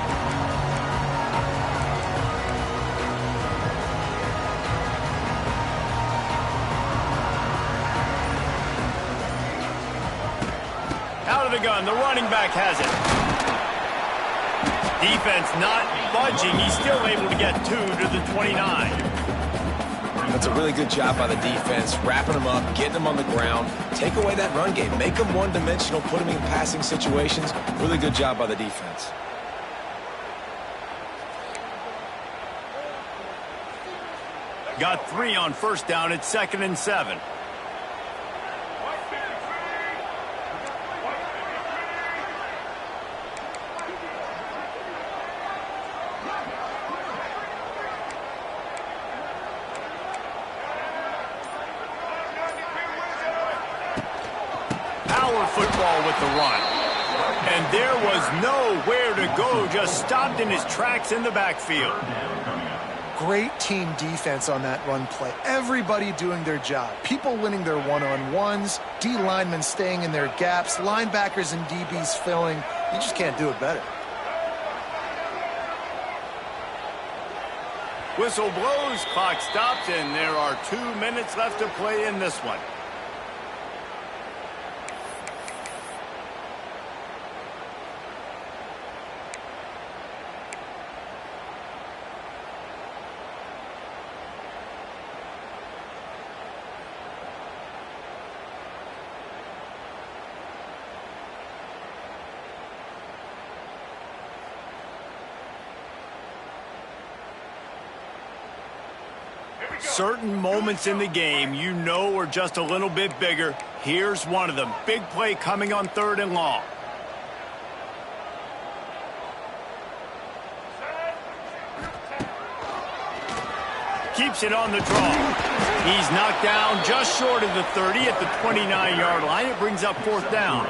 A: Out of the gun, the running back has it. Defense not budging. He's still able to get 2 to the 29.
C: That's a really good job by the defense, wrapping them up, getting them on the ground. Take away that run game. Make them one-dimensional, put them in passing situations. Really good job by the defense.
A: Got 3 on first down at 2nd and 7. Power football with the run. And there was nowhere to go, just stopped in his tracks in the backfield.
B: Great team defense on that run play. Everybody doing their job. People winning their one-on-ones, D linemen staying in their gaps, linebackers and DBs filling. You just can't do it better.
A: Whistle blows, clock stops, and there are 2 minutes left to play in this one. Certain moments in the game you know are just a little bit bigger. Here's one of them. Big play coming on 3rd and long. Keeps it on the draw. He's knocked down just short of the 30 at the 29-yard line. It brings up 4th down.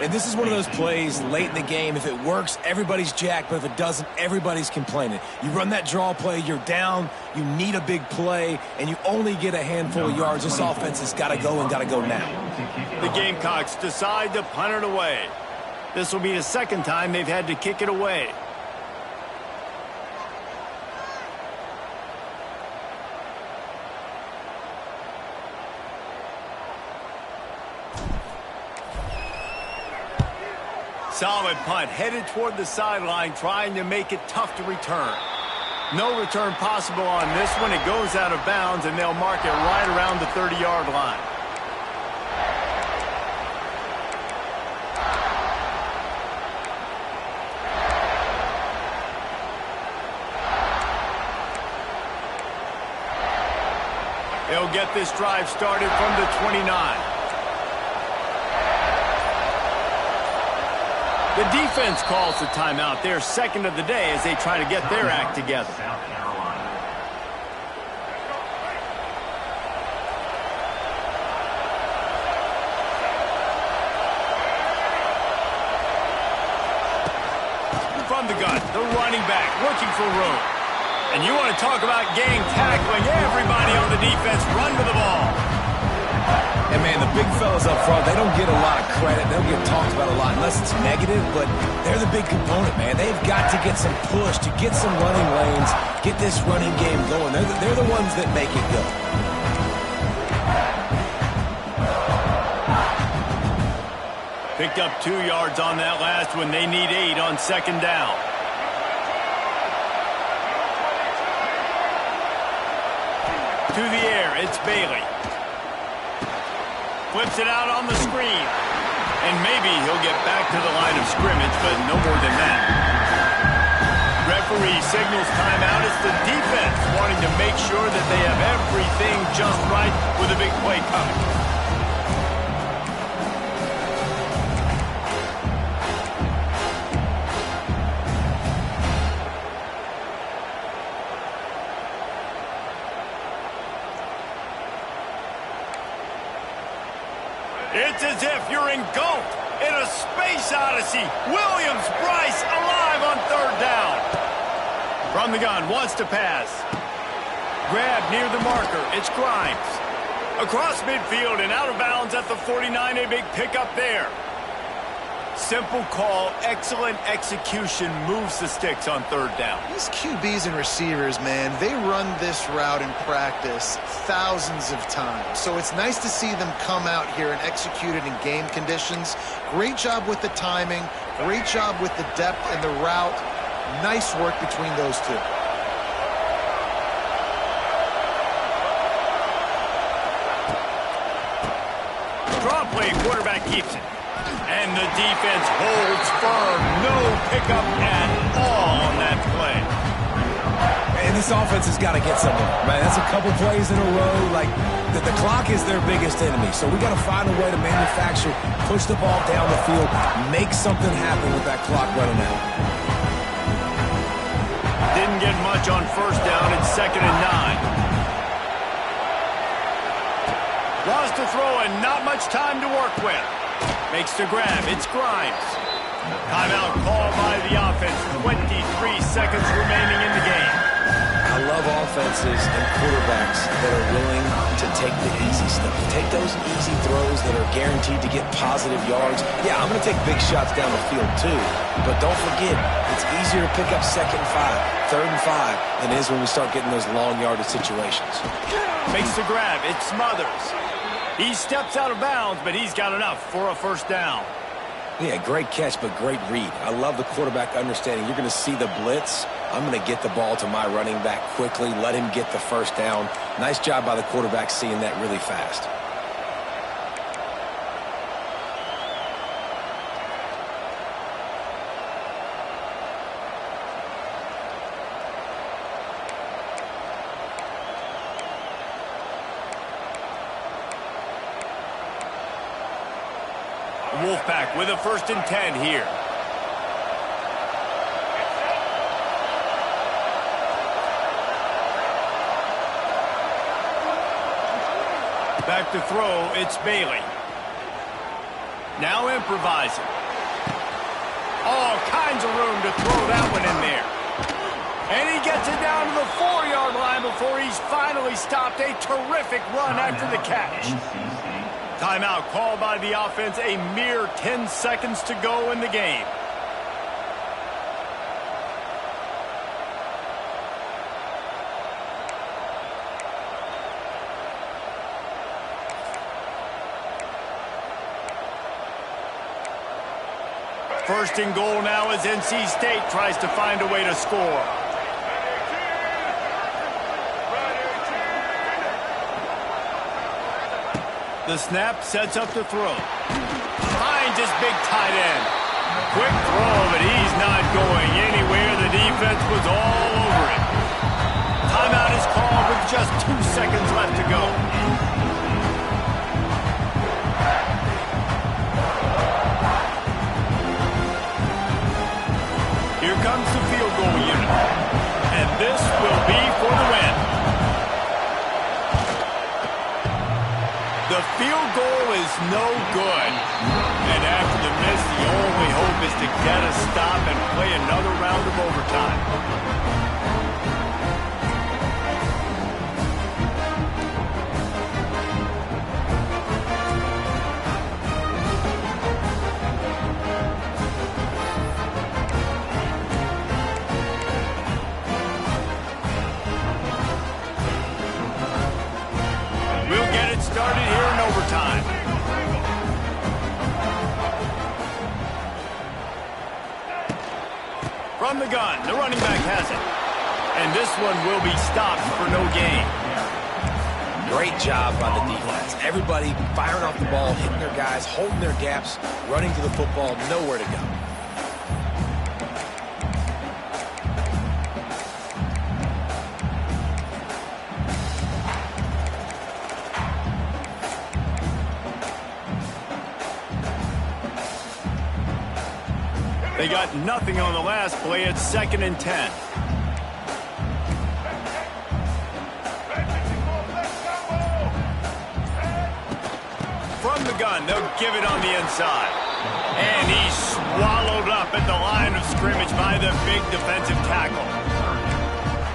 C: And this is one of those plays late in the game. If it works, everybody's jacked, but if it doesn't, everybody's complaining. You run that draw play, you're down, you need a big play, and you only get a handful of yards. This offense has got to go and got to go now.
A: The Gamecocks decide to punt it away. This will be the 2nd time they've had to kick it away. Solid punt, headed toward the sideline, trying to make it tough to return. No return possible on this one. It goes out of bounds, and they'll mark it right around the 30-yard line. They'll get this drive started from the 29. The defense calls the timeout. Their 2nd of the day as they try to get their act together. From the gun, the running back looking for room. And you want to talk about game tackling. Everybody on the defense run to the ball.
C: And, man, the big fellas up front, they don't get a lot of credit. They don't get talked about a lot unless it's negative, but they're the big component, man. They've got to get some push, to get some running lanes, get this running game going. They're the ones that make it go.
A: Picked up 2 yards on that last one. They need 8 on 2nd down. To the air, it's Bailey. Flips it out on the screen. And maybe he'll get back to the line of scrimmage, but no more than that. Referee signals timeout. It's the defense wanting to make sure that they have everything just right with a big play coming. It's as if you're engulfed in a space odyssey. Williams, Bryce, alive on 3rd down. From the gun, wants to pass. Grab near the marker. It's Grimes. Across midfield and out of bounds at the 49. A big pickup there. Simple call, excellent execution, moves the sticks on 3rd down.
B: These QBs and receivers, man, they run this route in practice thousands of times. So it's nice to see them come out here and execute it in game conditions. Great job with the timing, great job with the depth and the route. Nice work between those two.
A: quarterback keeps it. And the defense holds firm. No pickup at all on that play.
C: And this offense has got to get something, man. That's a couple plays in a row. Like, the clock is their biggest enemy. So we got to find a way to manufacture, push the ball down the field, make something happen with that clock running out.
A: Didn't get much on first down. It's 2nd and 9. Wants to throw and not much time to work with. Makes the grab. It's Grimes. Timeout called by the offense. 23 seconds remaining in the game.
C: I love offenses and quarterbacks that are willing to take the easy stuff. Take those easy throws that are guaranteed to get positive yards. Yeah, I'm going to take big shots down the field too. But don't forget, it's easier to pick up 2nd and 5, 3rd and 5 than it is when we start getting those long yardage situations.
A: Makes the grab. It smothers. He steps out of bounds, but he's got enough for a first down.
C: Yeah, great catch, but great read. I love the quarterback understanding. You're going to see the blitz. I'm going to get the ball to my running back quickly, let him get the first down. Nice job by the quarterback seeing that really fast.
A: Wolfpack with a 1st and 10 here. Back to throw, it's Bailey. Now improvising. All kinds of room to throw that one in there. And he gets it down to the 4-yard line before he's finally stopped. A terrific run after the catch. Timeout called by the offense. A mere 10 seconds to go in the game. First and goal now as NC State tries to find a way to score. The snap sets up the throw. Finds his big tight end. Quick throw, but he's not going anywhere. The defense was all over it. Timeout is called with just 2 seconds left to go. Here comes the field goal unit. And this will be for the win. The field goal is no good. And after the miss, the only hope is to get a stop and play another round of overtime. Started here in overtime. From the gun, the running back has it. And this one will be stopped for no gain.
C: Great job by the defense. Everybody firing off the ball, hitting their guys, holding their gaps, running to the football, nowhere to go.
A: They got nothing on the last play. It's 2nd and 10. From the gun, they'll give it on the inside. And he's swallowed up at the line of scrimmage by the big defensive tackle.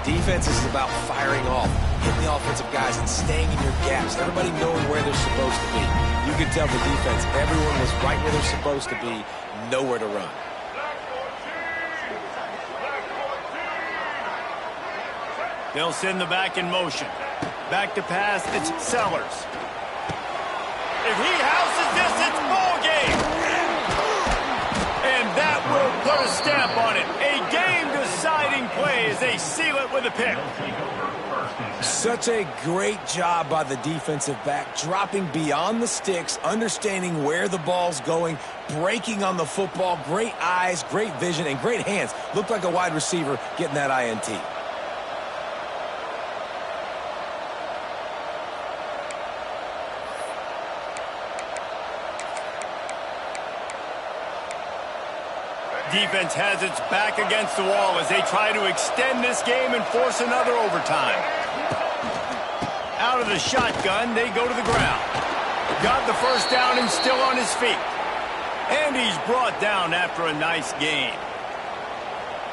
C: Defense is about firing off, hitting the offensive guys and staying in your gaps. Everybody knowing where they're supposed to be. You can tell the defense, everyone was right where they're supposed to be, nowhere to run.
A: They'll send the back in motion. Back to pass, it's Sellers. If he houses this, it's ball game. And that will put a stamp on it. A game-deciding play as as they seal it with a pick.
C: Such a great job by the defensive back, dropping beyond the sticks, understanding where the ball's going, breaking on the football. Great eyes, great vision, and great hands. Looked like a wide receiver getting that INT.
A: Defense has its back against the wall as they try to extend this game and force another overtime. Out of the shotgun, they go to the ground. Got the first down and still on his feet. And he's brought down after a nice gain.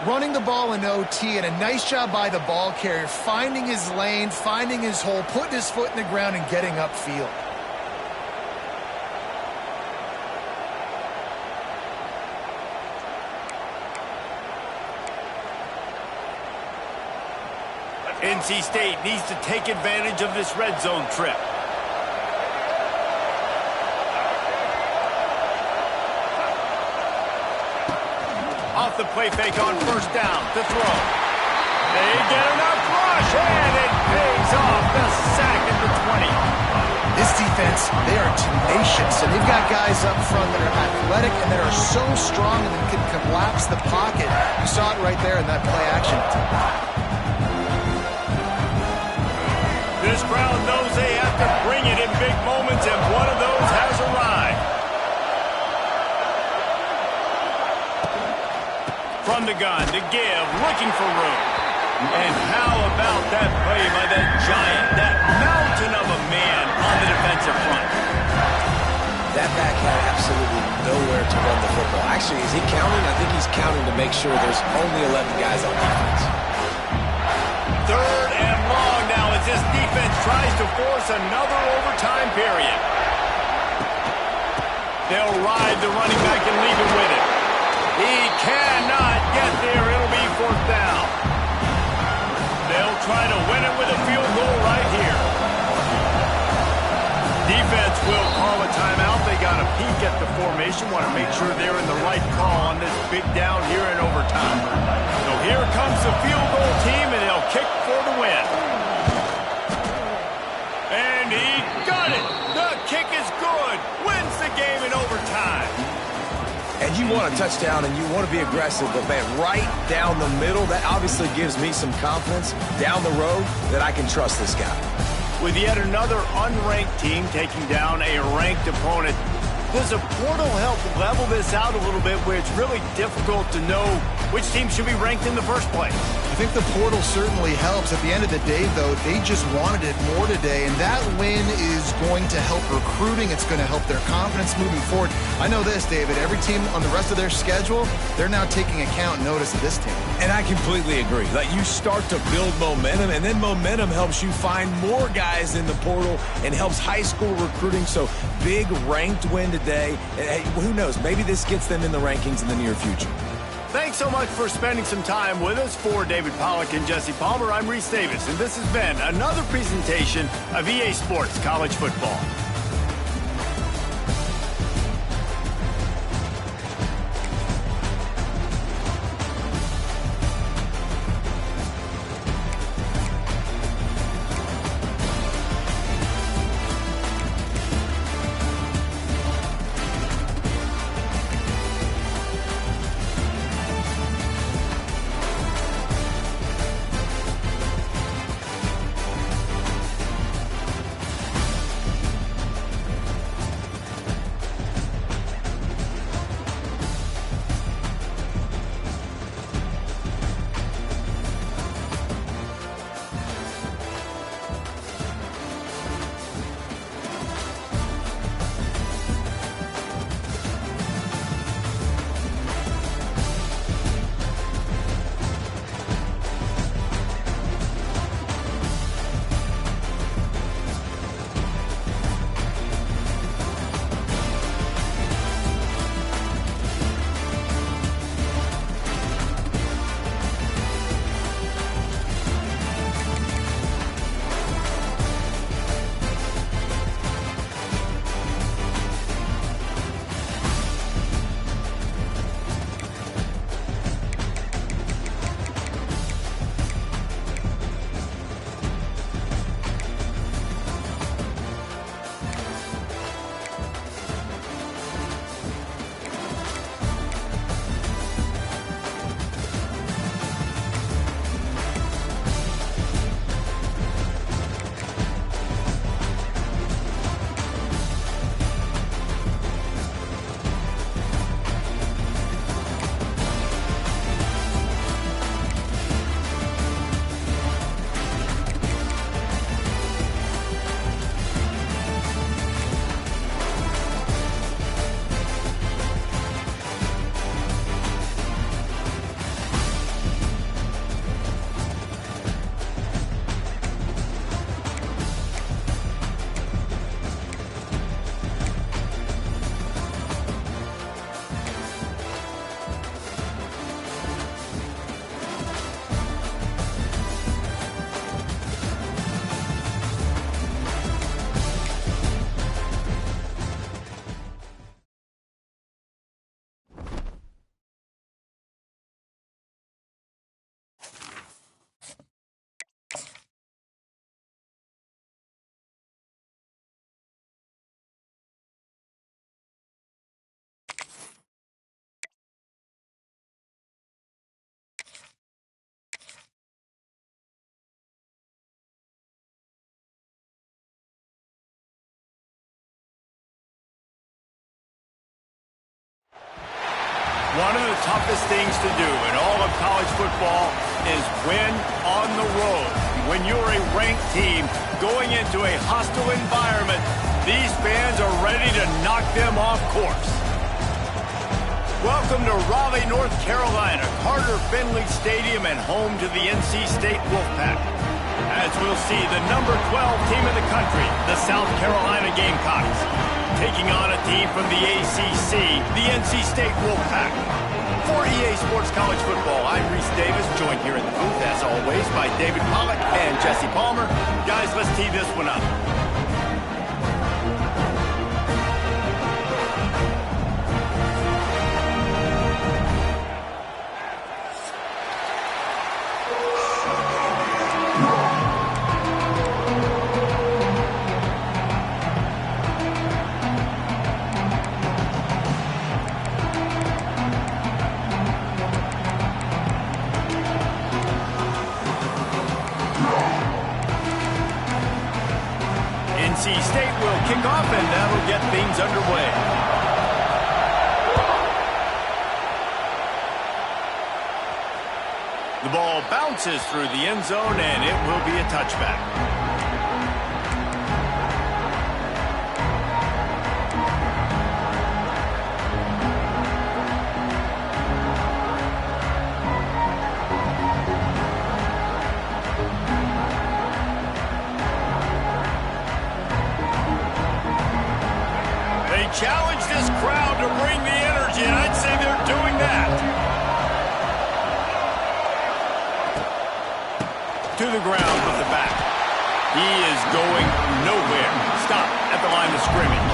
B: Running the ball in OT, and a nice job by the ball carrier, finding his lane, finding his hole, putting his foot in the ground and getting upfield.
A: NC State needs to take advantage of this red zone trip. Off the play fake on first down to throw. They get enough rush, and it pays off. The sack at the 20.
B: This defense, they are tenacious, and they've got guys up front that are athletic and that are so strong and that can collapse the pocket. You saw it right there in that play action.
A: This crowd knows they have to bring it in big moments, and one of those has arrived. From the gun to give, looking for room. And how about that play by that giant, that mountain of a man on the defensive front?
C: That back had absolutely nowhere to run the football. Actually, is he counting? I think he's counting to make sure there's only 11 guys on defense.
A: Third and long now as this defense tries to force another overtime period. They'll ride the running back and leave it with him. He cannot get there. It'll be fourth down. They'll try to win it with a field goal right here. Defense will call a timeout. They got a peek at the formation. Want to make sure they're in the right call on this big down here in overtime. So here comes the field goal team, and they'll kick for the win. And he got it. The kick is good. Wins the game in overtime.
C: And you want a touchdown and you want to be aggressive, but man, right down the middle, that obviously gives me some confidence down the road that I can trust this guy.
A: With yet another unranked team taking down a ranked opponent, does a portal help level this out a little bit where it's really difficult to know which team should be ranked in the first place?
B: I think the portal certainly helps. At the end of the day, though, they just wanted it more today, and that win is going to help recruiting. It's going to help their confidence moving forward. I know this, David, every team on the rest of their schedule, they're now taking account and notice of this team.
C: And I completely agree. Like, you start to build momentum, and then momentum helps you find more guys in the portal and helps high school recruiting. So big ranked win today. And who knows, maybe this gets them in the rankings in the near future.
A: Thanks so much for spending some time with us. For David Pollack and Jesse Palmer, I'm Reese Davis, and this has been another presentation of EA Sports College Football. One of the toughest things to do in all of college football is win on the road. When you're a ranked team going into a hostile environment, these fans are ready to knock them off course. Welcome to Raleigh, North Carolina, Carter Finley Stadium, and home to the NC State Wolfpack. As we'll see, the number 12 team in the country, the South Carolina Gamecocks, taking on a team from the ACC, the NC State Wolfpack. For EA Sports College Football, I'm Reese Davis, joined here in the booth, as always, by David Pollack and Jesse Palmer. Guys, let's tee this one up. NC State will kick off, and that'll get things underway. The ball bounces through the end zone, and it will be a touchback. Challenge this crowd to bring the energy, and I'd say they're doing that. To the ground with the back. He is going nowhere. Stop at the line of scrimmage.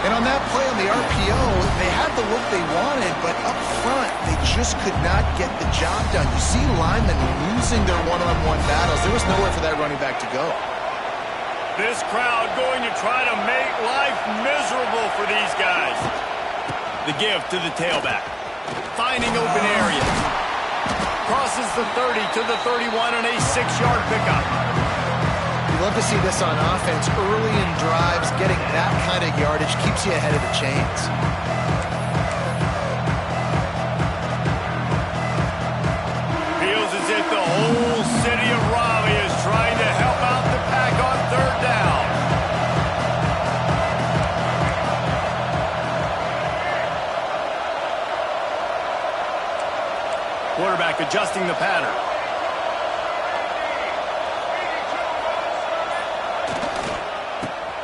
B: And on that play on the RPO, they had the look they wanted, but up front, they just could not get the job done. You see linemen losing their one-on-one battles. There was nowhere for that running back to go.
A: This crowd going to try to make life miserable for these guys. The give to the tailback. Finding open areas. Crosses the 30 to the 31 and a 6-yard pickup.
B: You love to see this on offense. Early in drives, getting that kind of yardage keeps you ahead of the chains.
A: Feels as if the whole city of Raleigh is trying to help out the pack on third down. Quarterback adjusting the pattern.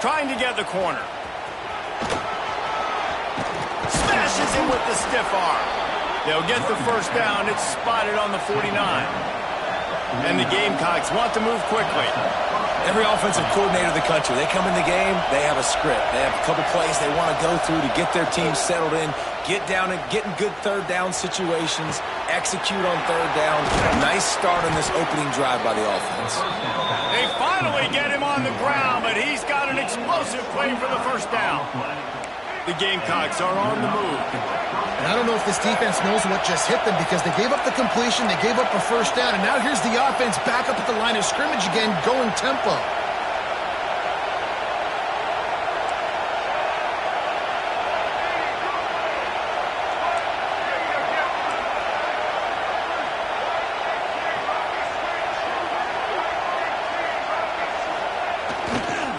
A: Trying to get the corner. Smashes him with the stiff arm. They'll get the first down. It's spotted on the 49. And the Gamecocks want to move quickly.
C: Every offensive coordinator in the country, they come in the game, they have a script. They have a couple plays they want to go through to get their team settled in, get down and get in good third down situations, execute on third down. Nice start on this opening drive by the offense.
A: They finally get him on the ground, but he's got an explosive play for the first down. The Gamecocks are on the move.
B: And I don't know if this defense knows what just hit them because they gave up the completion, they gave up a first down, and now here's the offense back up at the line of scrimmage again, going tempo.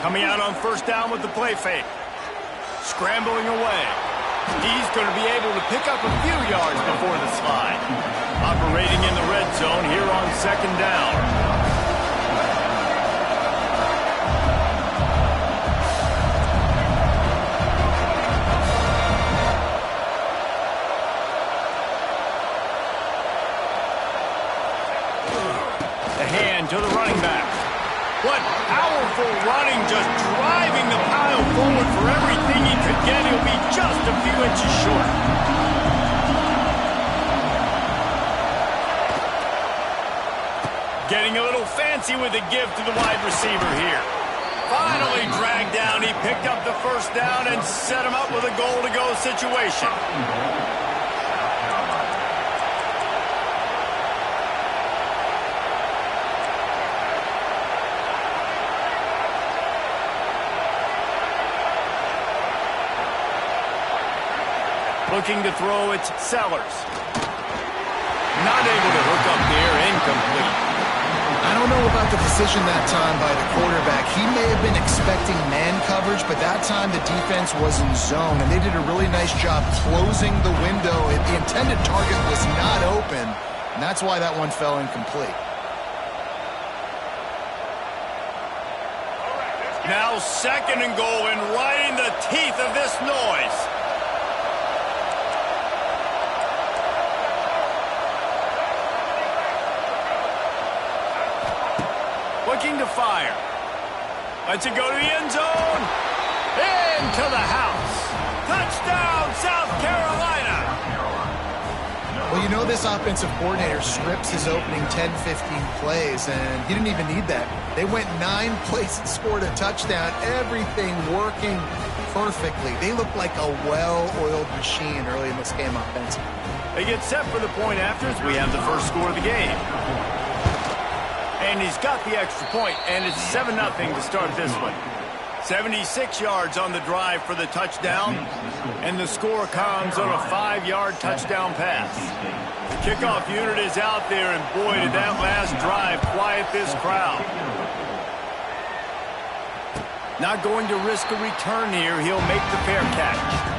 A: Coming out on first down with the play fake. Scrambling away. He's going to be able to pick up a few yards before the slide. Operating in the red zone here on second down. The hand to the running back. What powerful running, just driving the pile forward for everything he could get. He'll be just a few inches short. Getting a little fancy with a give to the wide receiver here. Finally dragged down. He picked up the first down and set him up with a goal-to-go situation. Looking to throw, it's Sellers. Not able to hook up there, incomplete.
B: I don't know about the decision that time by the quarterback. He may have been expecting man coverage, but that time the defense was in zone, and they did a really nice job closing the window. The intended target was not open, and that's why that one fell incomplete.
A: Now 2nd and goal, and right in the teeth of this noise. Looking to fire. Lets it go to the end zone. Into the house. Touchdown, South Carolina.
B: Well, you know this offensive coordinator scripts his opening 10, 15 plays, and he didn't even need that. They went 9 plays and scored a touchdown. Everything working perfectly. They look like a well-oiled machine early in this game offensively.
A: They get set for the point after as we have the first score of the game. And he's got the extra point, and it's 7-0 to start this one. 76 yards on the drive for the touchdown, and the score comes on a 5-yard touchdown pass. The kickoff unit is out there, and boy, did that last drive quiet this crowd. Not going to risk a return here. He'll make the fair catch.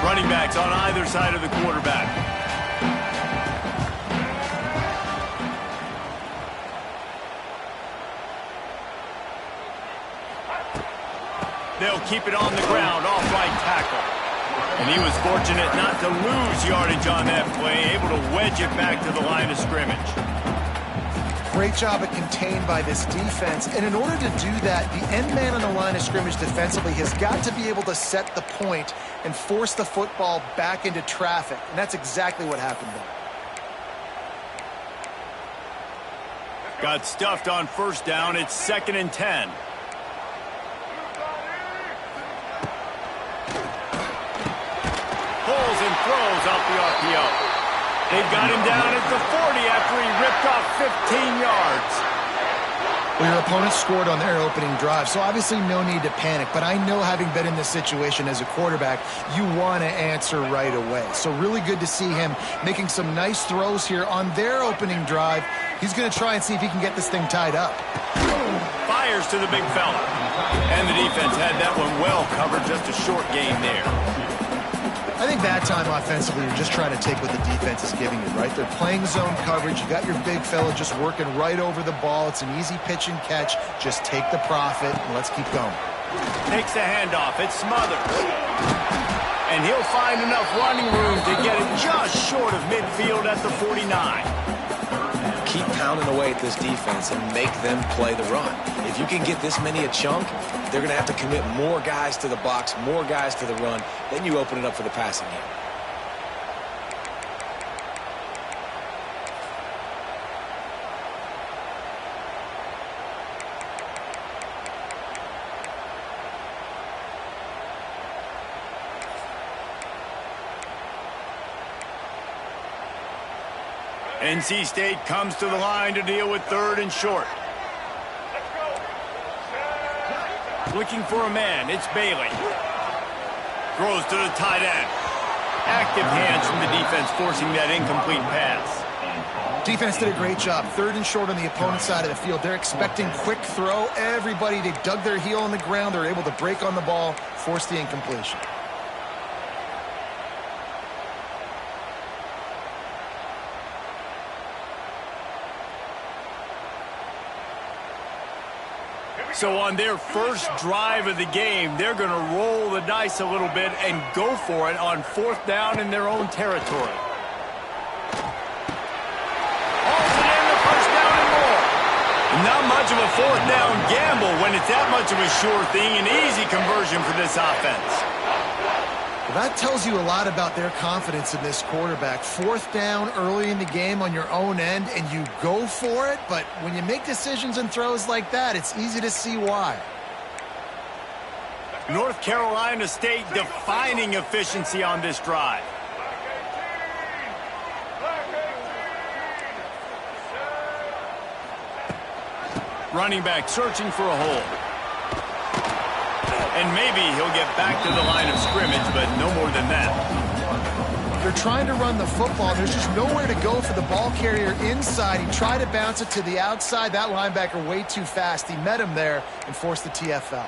A: Running backs on either side of the quarterback. They'll keep it on the ground, off right tackle. And he was fortunate not to lose yardage on that play, able to wedge it back to the line of scrimmage.
B: Great job at contained by this defense. And in order to do that, the end man on the line of scrimmage defensively has got to be able to set the point and force the football back into traffic. And that's exactly what happened there.
A: Got stuffed on first down. It's 2nd and 10. Pulls and throws out the RPO. They've got him down at the 40 after he ripped off 15 yards.
B: Well, your opponent scored on their opening drive, so obviously no need to panic. But I know, having been in this situation as a quarterback, you want to answer right away. So really good to see him making some nice throws here on their opening drive. He's going to try and see if he can get this thing tied up.
A: Fires to the big fella. And the defense had that one well covered, just a short gain there.
B: I think that time offensively, you're just trying to take what the defense is giving you, right? They're playing zone coverage. You got your big fella just working right over the ball. It's an easy pitch and catch. Just take the profit and let's keep going.
A: Takes the handoff. It's Smothers. And he'll find enough running room to get it just short of midfield at the 49.
C: Keep pounding away at this defense and make them play the run. If you can get this many a chunk, they're going to have to commit more guys to the box, more guys to the run. Then you open it up for the passing game.
A: NC State comes to the line to deal with 3rd and short. Looking for a man, it's Bailey. Throws to the tight end. Active hands from the defense forcing that incomplete pass.
B: Defense did a great job. 3rd and short on the opponent's side of the field. They're expecting quick throw. Everybody, they dug their heel on the ground. They're able to break on the ball, force the incompletion.
A: So on their first drive of the game, they're going to roll the dice a little bit and go for it on 4th down in their own territory. Hauls it in, the first down and more. Not much of a 4th down gamble when it's that much of a sure thing, an easy conversion for this offense.
B: Well, that tells you a lot about their confidence in this quarterback. 4th down early in the game on your own end, and you go for it. But when you make decisions and throws like that, it's easy to see why.
A: North Carolina State defining efficiency on this drive. Running back searching for a hole. And maybe he'll get back to the line of scrimmage, but no more than that.
B: They're trying to run the football. There's just nowhere to go for the ball carrier inside. He tried to bounce it to the outside. That linebacker way too fast. He met him there and forced the TFL.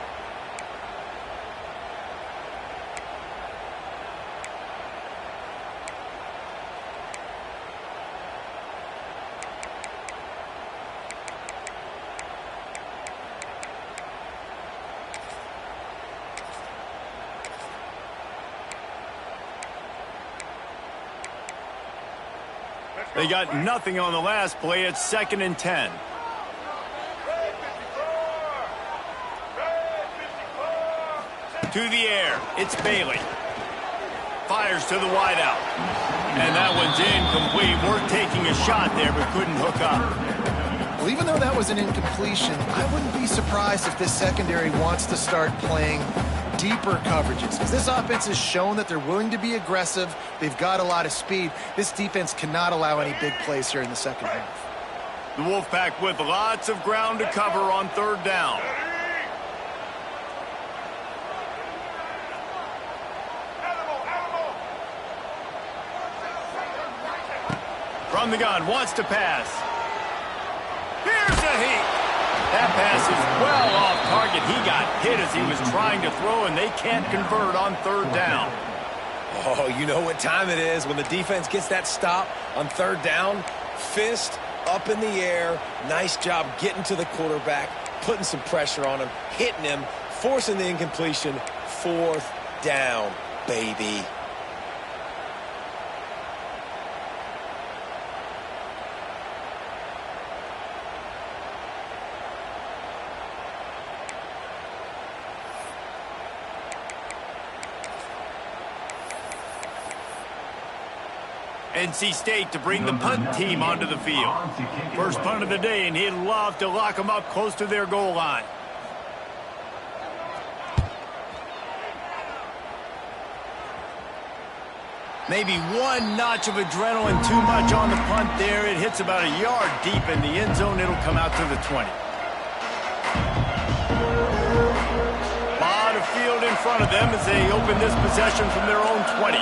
A: They got nothing on the last play. It's 2nd and 10. To the air. It's Bailey. Fires to the wideout. And that one's incomplete. Worth taking a shot there, but couldn't hook up.
B: Well, even though that was an incompletion, I wouldn't be surprised if this secondary wants to start playing deeper coverages, because this offense has shown that they're willing to be aggressive. They've got a lot of speed. This defense cannot allow any big plays here in the second half.
A: The Wolfpack with lots of ground to cover on 3rd down. From the gun, wants to pass. Here's a heat. That pass is well off target. He got hit as he was trying to throw, and they can't convert on 3rd down.
C: Oh, you know what time it is when the defense gets that stop on 3rd down. Fist up in the air. Nice job getting to the quarterback, putting some pressure on him, hitting him, forcing the incompletion. 4th down, baby.
A: NC State to bring the punt team onto the field. First punt of the day, and he'd love to lock them up close to their goal line. Maybe one notch of adrenaline too much on the punt there. It hits about a yard deep in the end zone. It'll come out to the 20. Lot of field in front of them as they open this possession from their own 20.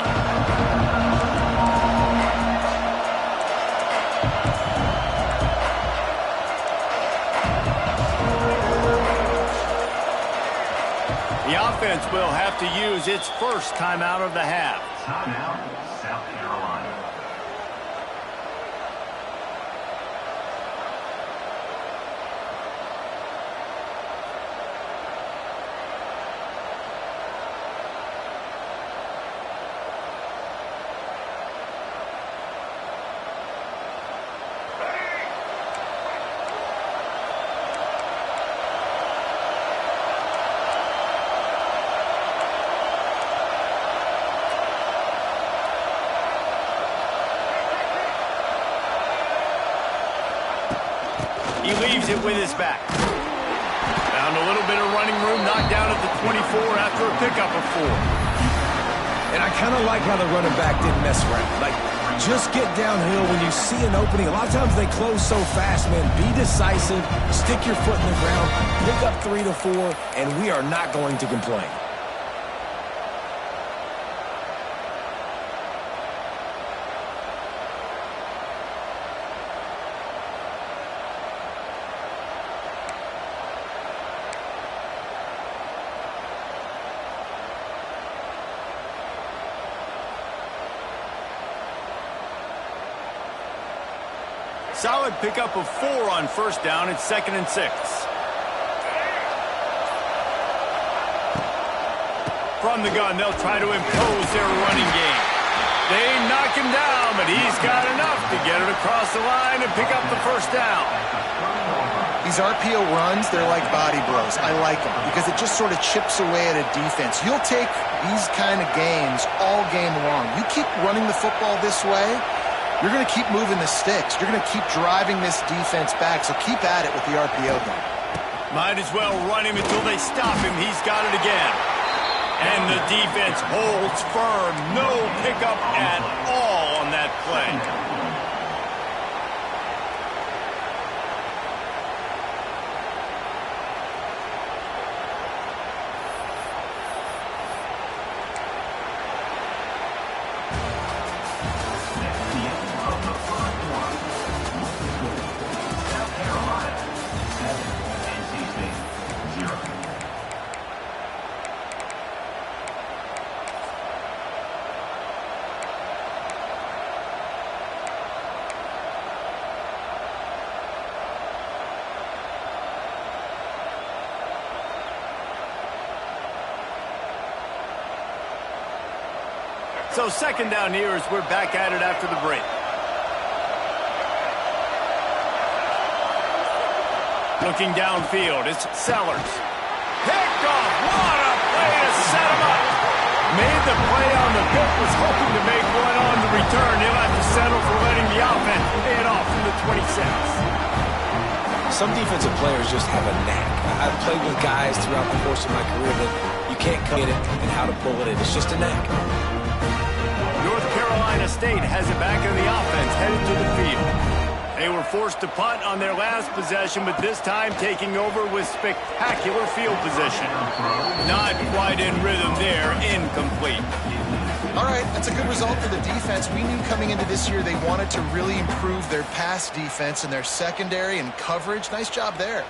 A: The offense will have to use its first timeout of the half.
D: Timeout, South Carolina.
A: He leaves it with his back. Found a little bit of running room, knocked down at the 24 after a pickup of 4.
C: And I kind of like how the running back didn't mess around. Like, just get downhill when you see an opening. A lot of times they close so fast, man. Be decisive, stick your foot in the ground, pick up 3 to 4, and we are not going to complain.
A: Solid pickup of 4 on 1st down. It's 2nd and 6. From the gun, they'll try to impose their running game. They knock him down, but he's got enough to get it across the line and pick up the 1st down.
B: These RPO runs, they're like body blows. I like them because it just sort of chips away at a defense. You'll take these kind of games all game long. You keep running the football this way, you're going to keep moving the sticks. You're going to keep driving this defense back, so keep at it with the RPO game.
A: Might as well run him until they stop him. He's got it again. And the defense holds firm. No pickup at all on that play. So second down here as we're back at it after the break. Looking downfield, it's Sellers. Picked off. What a play to set him up. Made the play on the pick, was hoping to make one on the return. He'll have to settle for letting the offense pay it off from the 26.
C: Some defensive players just have a knack. I've played with guys throughout the course of my career that you can't cut it and how to pull it in. It's just a knack.
A: North Carolina State has it back in the offense, headed to the field. They were forced to punt on their last possession, but this time taking over with spectacular field position. Not quite in rhythm there, incomplete.
B: All right, that's a good result for the defense. We knew coming into this year they wanted to really improve their pass defense and their secondary and coverage. Nice job there.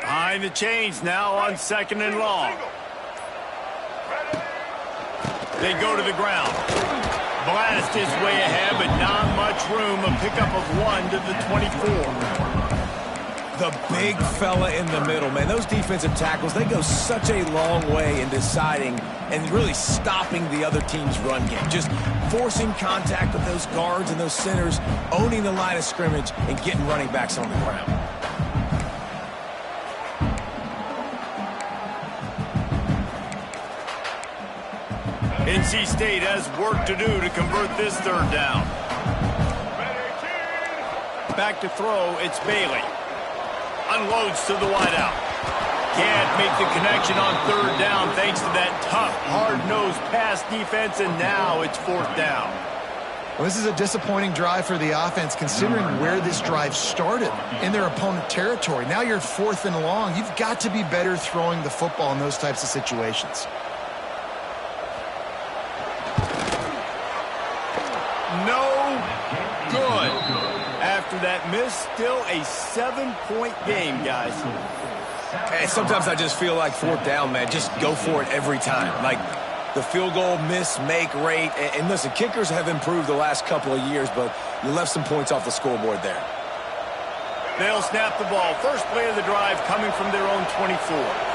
A: Behind the chains now on second and long. They go to the ground. Blast his way ahead, but not much room. A pickup of 1 to the 24.
C: The big fella in the middle, man. Those defensive tackles, they go such a long way in deciding and really stopping the other team's run game. Just forcing contact with those guards and those centers, owning the line of scrimmage, and getting running backs on the ground.
A: NC State has work to do to convert this third down. Back to throw, it's Bailey. Unloads to the wideout. Can't make the connection on third down thanks to that tough, hard-nosed pass defense, and now it's fourth down.
B: Well, this is a disappointing drive for the offense considering where this drive started, in their opponent territory. Now you're 4th and long. You've got to be better throwing the football in those types of situations.
A: No good. After that miss, still a 7-point game, guys.
C: And sometimes I just feel like fourth down, man. Just go for it every time. Like the field goal miss-make rate. And listen, kickers have improved the last couple of years, but you left some points off the scoreboard there.
A: They'll snap the ball. First play of the drive coming from their own 24.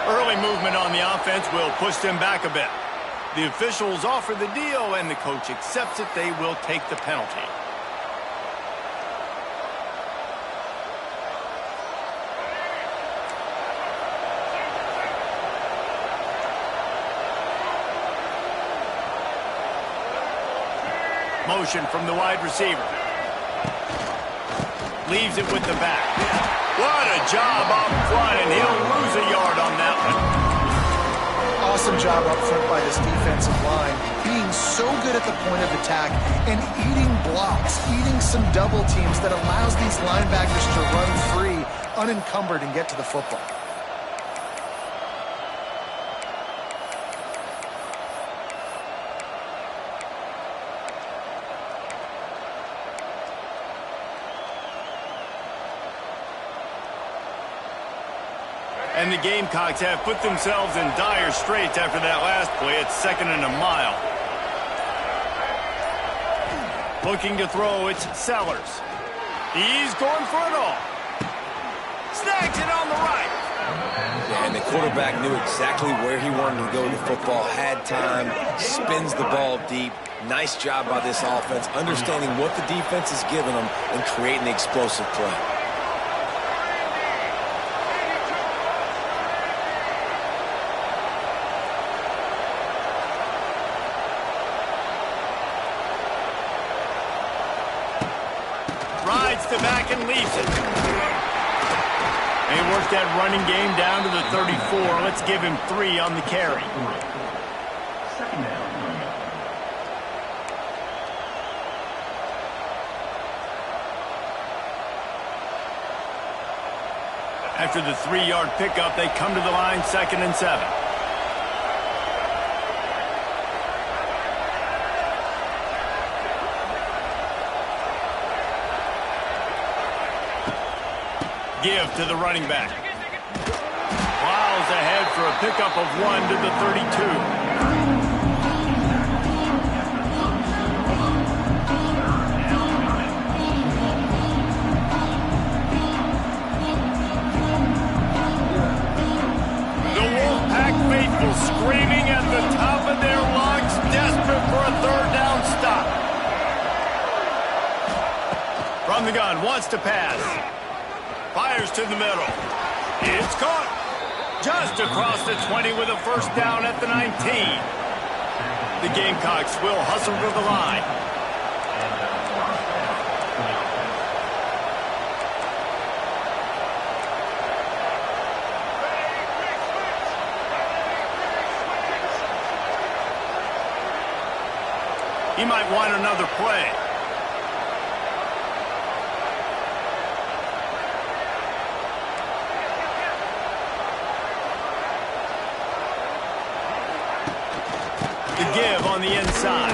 A: Early movement on the offense will push them back a bit. The officials offer the deal, and the coach accepts it. They will take the penalty. Motion from the wide receiver. Leaves it with the back. What a job up front, and he'll lose a yard on that one.
B: Awesome job up front by this defensive line, being so good at the point of attack and eating blocks, eating some double teams that allows these linebackers to run free, unencumbered, and get to the football.
A: And the Gamecocks have put themselves in dire straits after that last play. It's 2nd and a mile. Looking to throw, it's Sellers. He's going for it all. Snags it on the right.
C: Yeah, and the quarterback knew exactly where he wanted to go with the football, had time, spins the ball deep. Nice job by this offense, understanding what the defense is giving them and creating the explosive play.
A: Rides the back and leaves it. They work that running game down to the 34. Let's give him 3 on the carry.
D: Second down.
A: After the 3-yard pickup, they come to the line, 2nd and 7. Give to the running back. Plows ahead for a pickup of 1 to the 32. Faithful screaming at the top of their lungs, desperate for a 3rd down stop. From the gun, wants to pass. Fires to the middle. It's caught. Just across the 20 with a 1st down at the 19. The Gamecocks will hustle to the line. He might want another play. The give on the inside.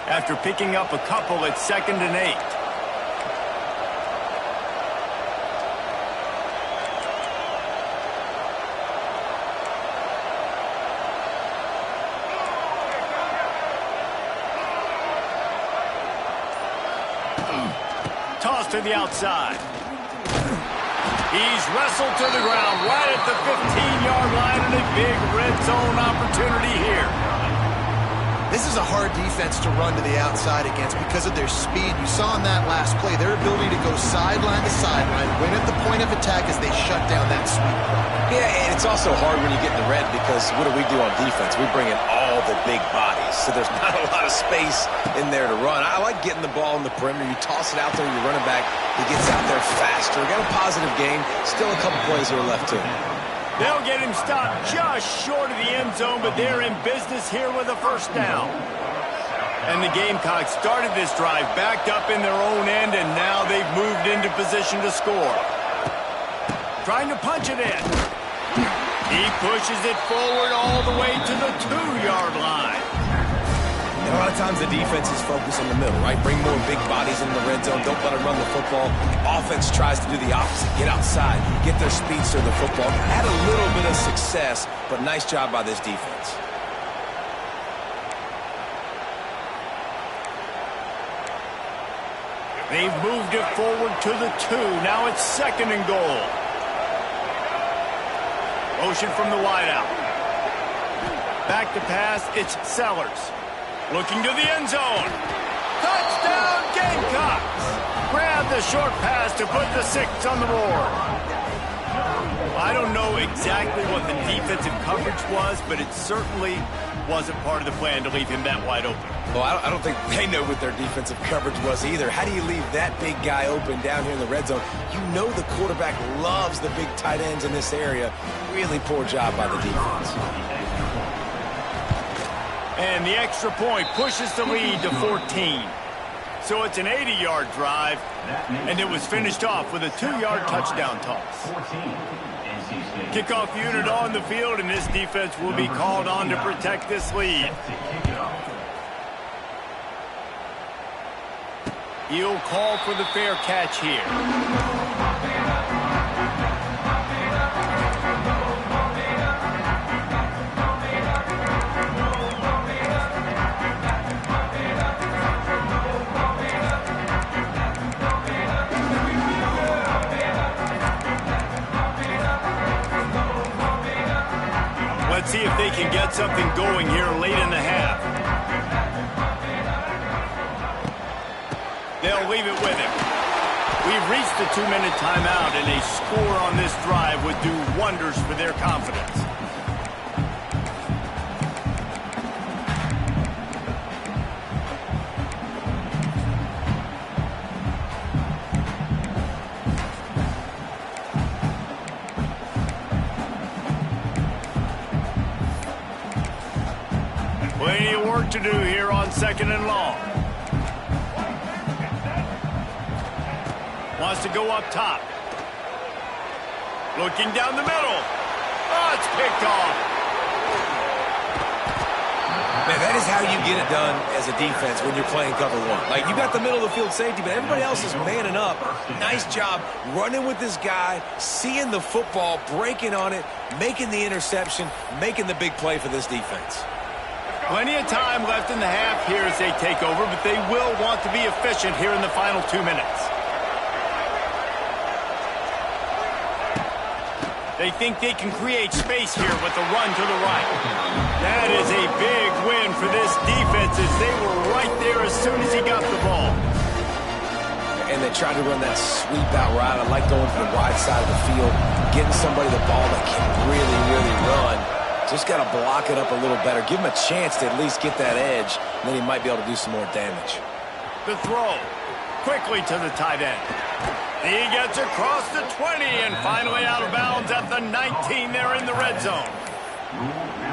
A: After picking up a couple, it's 2nd and 8. Toss to the outside. He's wrestled to the ground right at the 15-yard line, and a big red zone opportunity here.
B: This is a hard defense to run to the outside against because of their speed. You saw in that last play their ability to go sideline to sideline, win at the point of attack as they shut down that sweep.
C: Yeah, and it's also hard when you get in the red because what do we do on defense? We bring in all the big bodies, so there's not a lot of space in there to run. I like getting the ball in the perimeter. You toss it out there, you run it back. He gets out there faster. Got a positive game. Still a couple plays that are left to him.
A: They'll get him stopped just short of the end zone, but they're in business here with a 1st down. And the Gamecocks started this drive backed up in their own end, and now they've moved into position to score. Trying to punch it in. He pushes it forward all the way to the 2-yard line.
C: And a lot of times the defense is focused in the middle, right? Bring more big bodies in the red zone. Don't let them run the football. The offense tries to do the opposite. Get outside. Get their speedster the football. Had a little bit of success, but nice job by this defense.
A: They've moved it forward to the 2. Now it's 2nd and goal. Motion from the wideout. Back to pass, it's Sellers. Looking to the end zone. Touchdown, Gamecocks! Grab the short pass to put the 6 on the board. I don't know exactly what the defensive coverage was, but it certainly wasn't part of the plan to leave him that wide open.
C: Well, I don't think they know what their defensive coverage was either. How do you leave that big guy open down here in the red zone? You know the quarterback loves the big tight ends in this area. Really poor job by the defense.
A: And the extra point pushes the lead to 14. So it's an 80-yard drive, and it was finished off with a 2-yard touchdown toss.
D: 14 is
A: Kickoff unit on the field, and this defense will be called on to protect this lead. He'll call for the fair catch here. Let's see if they can get something going here late in the half. They'll leave it with him. We've reached the 2-minute timeout, and a score on this drive would do wonders for their confidence. Plenty of work to do here on 2nd and long. Wants to go up top. Looking down the middle. Oh, it's picked off.
C: Man, that is how you get it done as a defense when you're playing cover one. Like, you got the middle of the field safety, but everybody else is manning up. Nice job running with this guy, seeing the football, breaking on it, making the interception, making the big play for this defense.
A: Plenty of time left in the half here as they take over, but they will want to be efficient here in the final 2 minutes. They think they can create space here with the run to the right. That is a big win for this defense as they were right there as soon as he got the ball.
C: And they tried to run that sweep out route. I like going to the wide side of the field, getting somebody the ball that can really, really run. Just got to block it up a little better. Give him a chance to at least get that edge, and then he might be able to do some more damage.
A: The throw. Quickly to the tight end. He gets across the 20 and finally out of bounds at the 19 there in the red zone.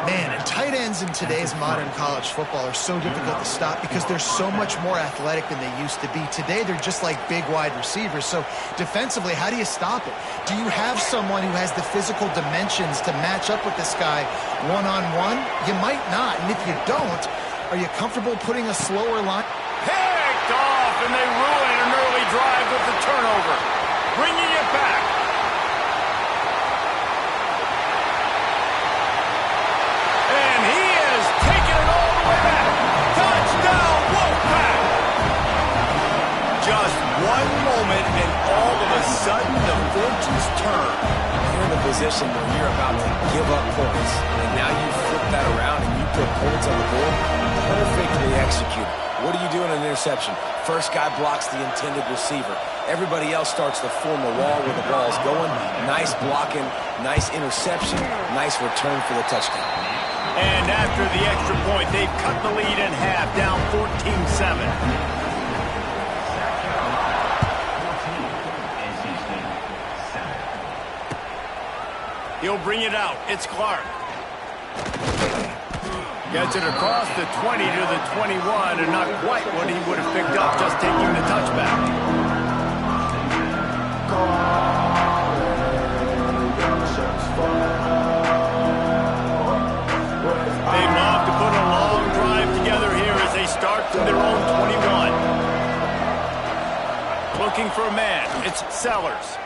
B: Man, and tight ends in today's modern college football are so difficult to stop because they're so much more athletic than they used to be. Today, they're just like big wide receivers. So defensively, how do you stop it? Do you have someone who has the physical dimensions to match up with this guy one-on-one? You might not. And if you don't, are you comfortable putting a slower line?
A: Picked off, and they ruin an early drive with the turnover. Bringing it back. And he is taking it all the way back. Touchdown, Wolfpack! Just one moment, and all of a sudden, the fortunes turn.
C: You're in a position where you're about to give up points, and now you flip that around and you put points on the board. Perfectly executed. What do you do in an interception? First guy blocks the intended receiver. Everybody else starts to form a wall where the ball's going. Nice blocking, nice interception, nice return for the touchdown.
A: And after the extra point, they've cut the lead in half, down 14-7. He'll bring it out. It's Clark. Gets it across the 20 to the 21, and not quite what he would have picked up just taking the touchback. They love to put a long drive together here as they start from their own 21. Looking for a man. It's Sellers.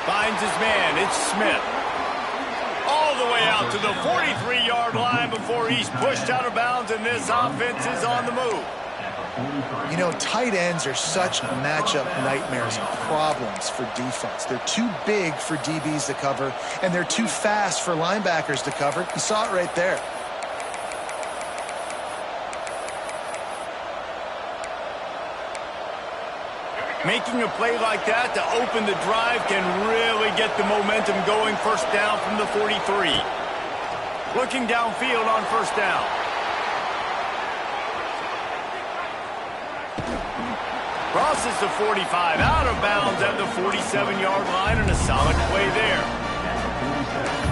A: Finds his man. It's Smith. All the way out to the 43-yard line before he's pushed out of bounds, and this offense is on the move.
B: You know, tight ends are such matchup nightmares and problems for defense. They're too big for DBs to cover, and they're too fast for linebackers to cover. You saw it right there.
A: Making a play like that to open the drive can really get the momentum going. First down from the 43. Looking downfield on first down. Crosses the 45, out of bounds at the 47-yard line, and a solid play there.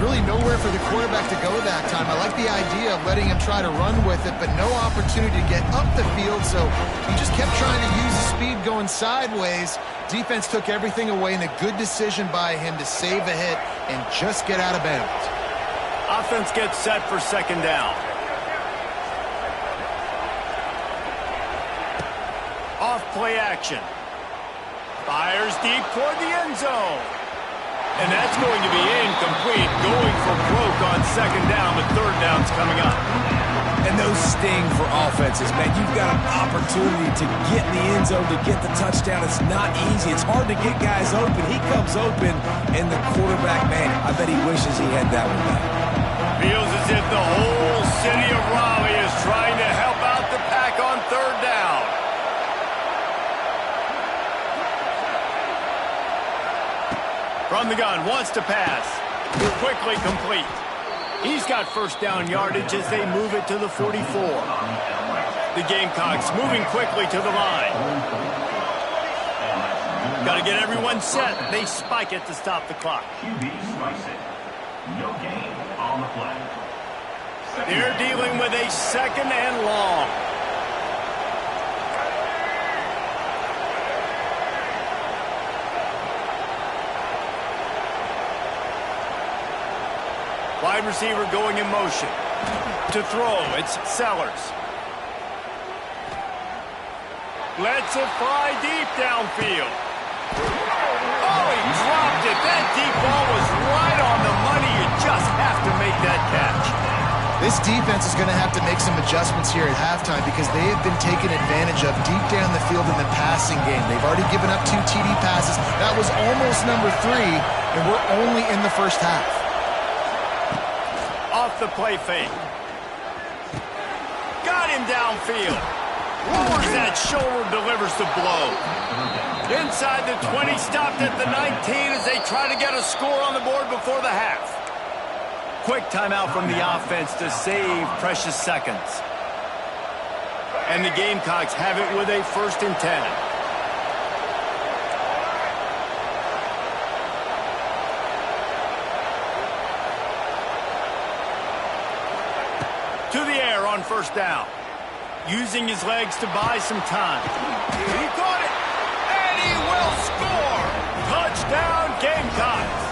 B: Really nowhere for the quarterback to go that time. I like the idea of letting him try to run with it, but no opportunity to get up the field, so he just kept trying to use the speed going sideways. Defense took everything away, and a good decision by him to save a hit and just get out of bounds.
A: Offense gets set for second down. Off play action. Fires deep toward the end zone. And that's going to be incomplete. Going for broke on second down, but third down's coming up.
C: And those sting for offenses, man. You've got an opportunity to get in the end zone, to get the touchdown. It's not easy. It's hard to get guys open. He comes open, and the quarterback, man, I bet he wishes he had that one back.
A: Feels as if the whole city of Raleigh is trying to help out the Pack on third down. From the gun, wants to pass. Quickly complete. He's got first down yardage as they move it to the 44. The Gamecocks moving quickly to the line. Got to get everyone set. They spike it to stop the clock.
D: QB strikes it. No gain on the play.
A: They're dealing with a second and long. Wide receiver going in motion. To throw, it's Sellers. Lets it fly deep downfield. Oh, he dropped it. That deep ball was right on the money. You just have to make that catch.
B: This defense is going to have to make some adjustments here at halftime because they have been taken advantage of deep down the field in the passing game. They've already given up 2 TD passes. That was almost number 3, and we're only in the first half.
A: Off the play fake. Got him downfield. Lowers that shoulder, delivers the blow. Inside the 20, stopped at the 19 as they try to get a score on the board before the half. Quick timeout from the offense to save precious seconds. And the Gamecocks have it with a 1st and 10. To the air on first down. Using his legs to buy some time. He caught it, and he will score. Touchdown, Gamecocks.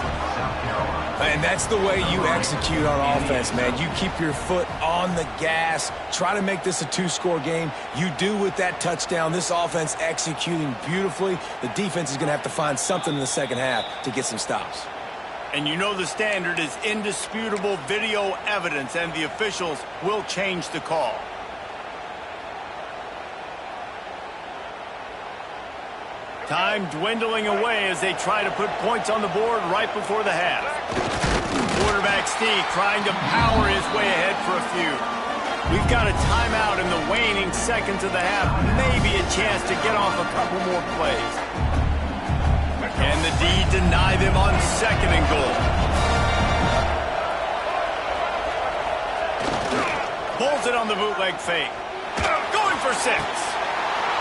C: And that's the way you execute on offense, man. You keep your foot on the gas. Try to make this a 2-score game. You do with that touchdown. This offense executing beautifully. The defense is going to have to find something in the second half to get some stops.
A: And you know the standard is indisputable video evidence, and the officials will change the call. Time dwindling away as they try to put points on the board right before the half. Quarterback Steve trying to power his way ahead for a few. We've got a timeout in the waning seconds of the half. Maybe a chance to get off a couple more plays. Can the D deny them on 2nd and goal? Pulls it on the bootleg fake. Going for 6.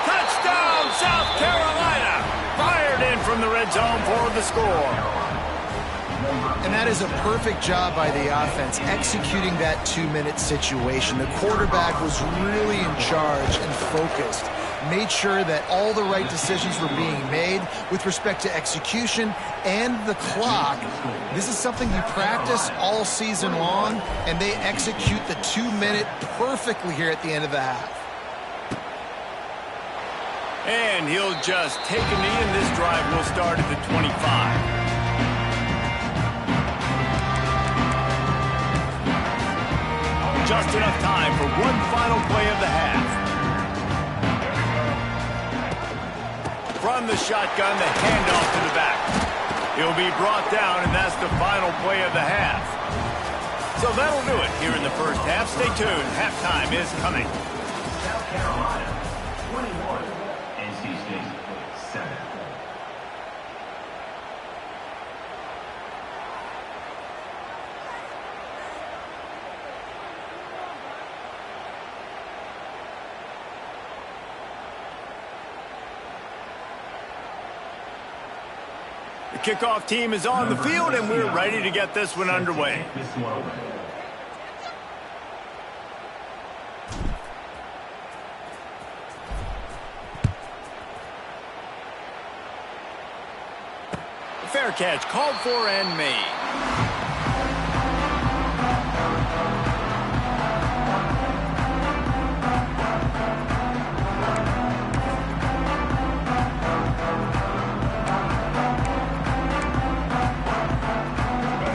A: Touchdown, South Carolina! Fired in from the red zone for the score.
B: And that is a perfect job by the offense, executing that 2-minute situation. The quarterback was really in charge and focused. Made sure that all the right decisions were being made with respect to execution and the clock. This is something you practice all season long, and they execute the 2-minute perfectly here at the end of the half.
A: And he'll just take a knee, and this drive will start at the 25. Just enough time for one final play of the half. From the shotgun, the handoff to the back. He'll be brought down, and that's the final play of the half. So that'll do it here in the first half. Stay tuned. Halftime is coming.
D: South Carolina, 21. NC State, 7.
A: The kickoff team is on the field, and we're ready to get this one underway. Fair catch called for and made.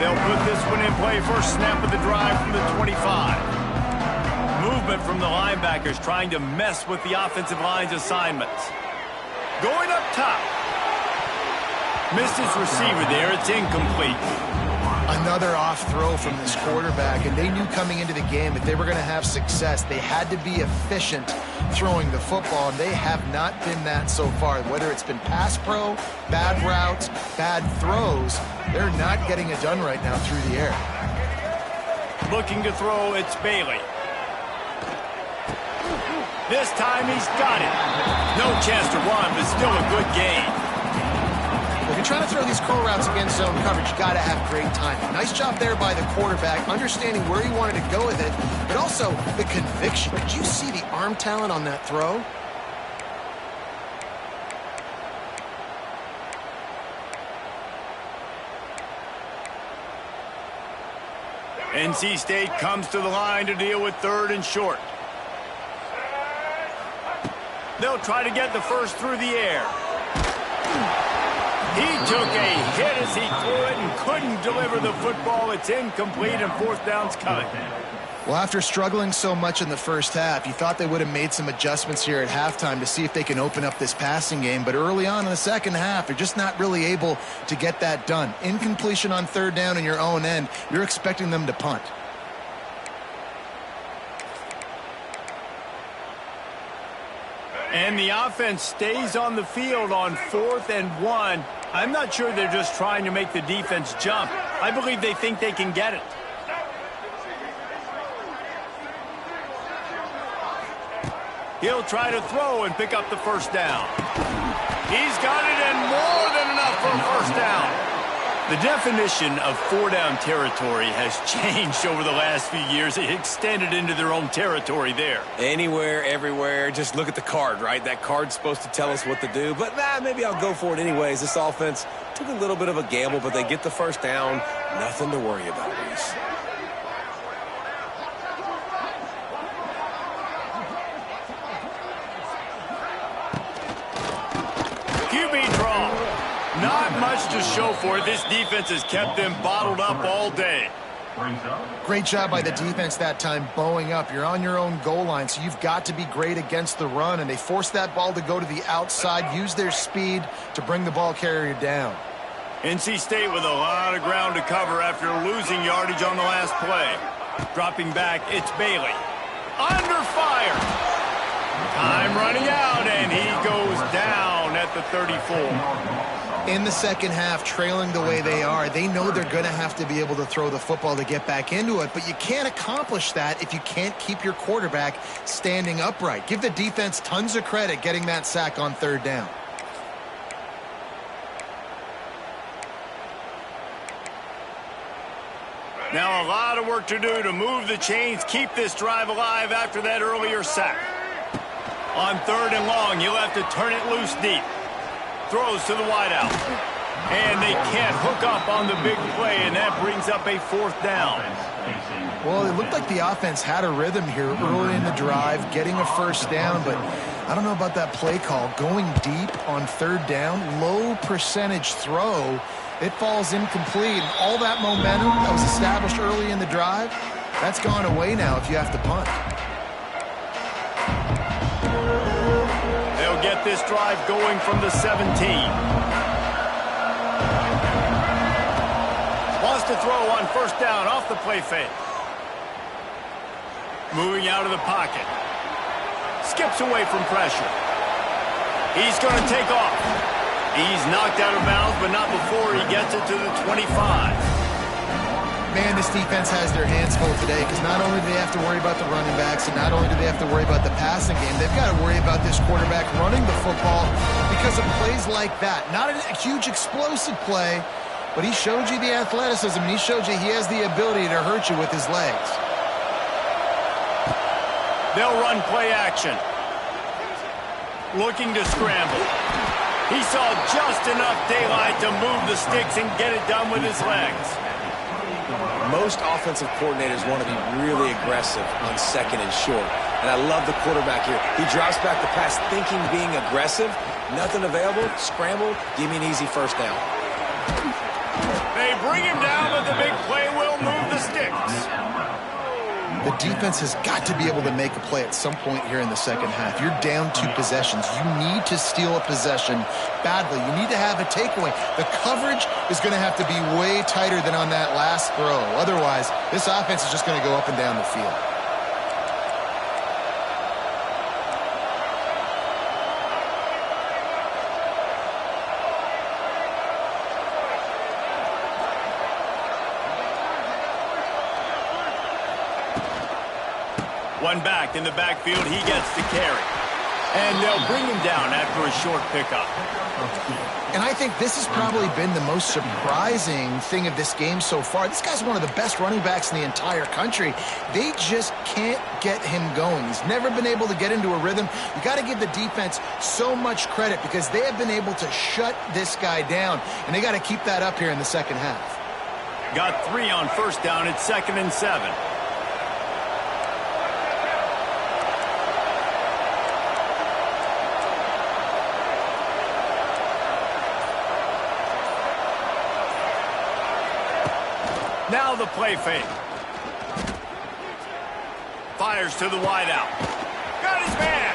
A: They'll put this one in play. First snap of the drive from the 25. Movement from the linebackers trying to mess with the offensive line's assignments. Going up top. Missed his receiver there. It's incomplete.
B: Another off throw from this quarterback, and they knew coming into the game that they were going to have success. They had to be efficient throwing the football, and they have not been that so far. Whether it's been pass pro, bad routes, bad throws, they're not getting it done right now through the air.
A: Looking to throw, it's Bailey. This time he's got it. No chance to run, but still a good game.
B: If you're trying to throw these curl routes against zone coverage, you got to have great timing. Nice job there by the quarterback, understanding where he wanted to go with it, but also the conviction. Did you see the arm talent on that throw?
A: NC State comes to the line to deal with 3rd and short. They'll try to get the first through the air. He took a hit as he threw it and couldn't deliver the football. It's incomplete, and 4th down's coming.
B: Well, after struggling so much in the first half, you thought they would have made some adjustments here at halftime to see if they can open up this passing game. But early on in the second half, they're just not really able to get that done. Incompletion on 3rd down in your own end, you're expecting them to punt.
A: And the offense stays on the field on 4th and 1. I'm not sure they're just trying to make the defense jump. I believe they think they can get it. He'll try to throw and pick up the first down. He's got it, and more than enough for a first down. The definition of 4-down territory has changed over the last few years. It extended into their own territory there.
C: Anywhere, everywhere, just look at the card, right? That card's supposed to tell us what to do, but maybe I'll go for it anyways. This offense took a little bit of a gamble, but they get the first down. Nothing to worry about, Reese.
A: QB draw. Not much to show for it. This defense has kept them bottled up all day.
B: Great job by the defense that time, bowing up. You're on your own goal line, so you've got to be great against the run, and they forced that ball to go to the outside, use their speed to bring the ball carrier down.
A: NC State with a lot of ground to cover after losing yardage on the last play. Dropping back, it's Bailey. Under fire. Time running out, and he goes down at the 34.
B: In the second half, trailing the way they are, they know they're going to have to be able to throw the football to get back into it, but you can't accomplish that if you can't keep your quarterback standing upright. Give the defense tons of credit getting that sack on 3rd down.
A: Now a lot of work to do to move the chains, keep this drive alive after that earlier sack. On 3rd and long, you'll have to turn it loose deep. Throws to the wideout. And they can't hook up on the big play, and that brings up a 4th down.
B: Well, it looked like the offense had a rhythm here early in the drive, getting a first down, but I don't know about that play call. Going deep on 3rd down, low percentage throw, it falls incomplete. And all that momentum that was established early in the drive, that's gone away now if you have to punt.
A: They'll get this drive going from the 17. Wants to throw on 1st down off the play fake. Moving out of the pocket. Skips away from pressure. He's going to take off. He's knocked out of bounds, but not before he gets it to the 25.
B: Man, this defense has their hands full today because not only do they have to worry about the running backs and not only do they have to worry about the passing game, they've got to worry about this quarterback running the football because of plays like that. Not a huge explosive play, but he showed you the athleticism, and he showed you he has the ability to hurt you with his legs.
A: They'll run play action. Looking to scramble. He saw just enough daylight to move the sticks and get it done with his legs.
C: Most offensive coordinators want to be really aggressive on second and short. And I love the quarterback here. He drops back the pass thinking being aggressive. Nothing available. Scramble. Give me an easy first down.
A: They bring him down, but the big play will move the sticks.
B: The defense has got to be able to make a play at some point here in the second half. You're down 2 possessions. You need to steal a possession badly. You need to have a takeaway. The coverage is going to have to be way tighter than on that last throw. Otherwise, this offense is just going to go up and down the field.
A: One back in the backfield, he gets the carry. And they'll bring him down after a short pickup.
B: And I think this has probably been the most surprising thing of this game so far. This guy's one of the best running backs in the entire country. They just can't get him going. He's never been able to get into a rhythm. You got to give the defense so much credit because they have been able to shut this guy down. And they got to keep that up here in the second half.
A: Got 3 on first down at 2nd and 7. Now the play fake. Fires to the wideout. Got his man.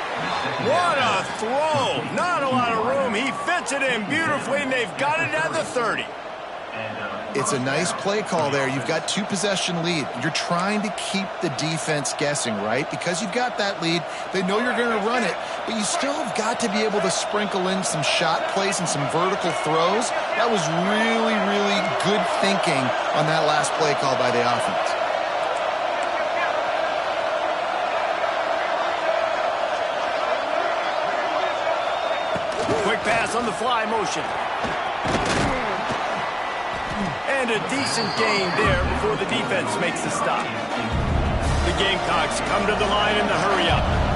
A: What a throw. Not a lot of room. He fits it in beautifully, and they've got it at the 30.
B: It's a nice play call there. You've got 2 possession lead. You're trying to keep the defense guessing, right? Because you've got that lead. They know you're going to run it, but you still have got to be able to sprinkle in some shot plays and some vertical throws. That was really, really good thinking on that last play call by the offense.
A: Quick pass on the fly motion. And a decent gain there before the defense makes the stop. The Gamecocks come to the line in the hurry-up.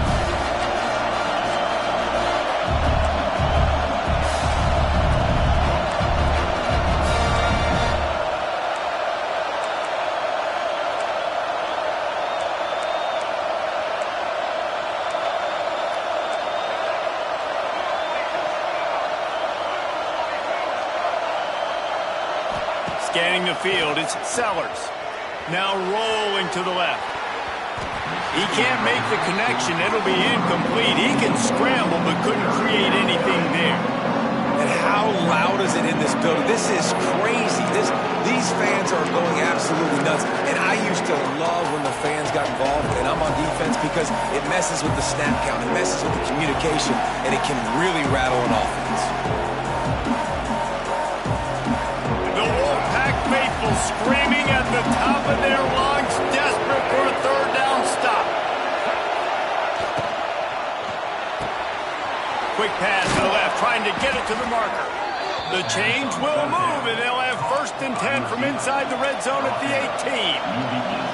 A: Scanning the field, it's Sellers. Now rolling to the left. He can't make the connection. It'll be incomplete. He can scramble, but couldn't create anything there.
C: And how loud is it in this building? This is crazy. These fans are going absolutely nuts. And I used to love when the fans got involved, and I'm on defense because it messes with the snap count. It messes with the communication, and it can really rattle an offense.
A: Faithful screaming at the top of their lungs, desperate for a 3rd down stop. Quick pass to the left, trying to get it to the marker. The change will move, and they'll have 1st and 10 from inside the red zone at the 18.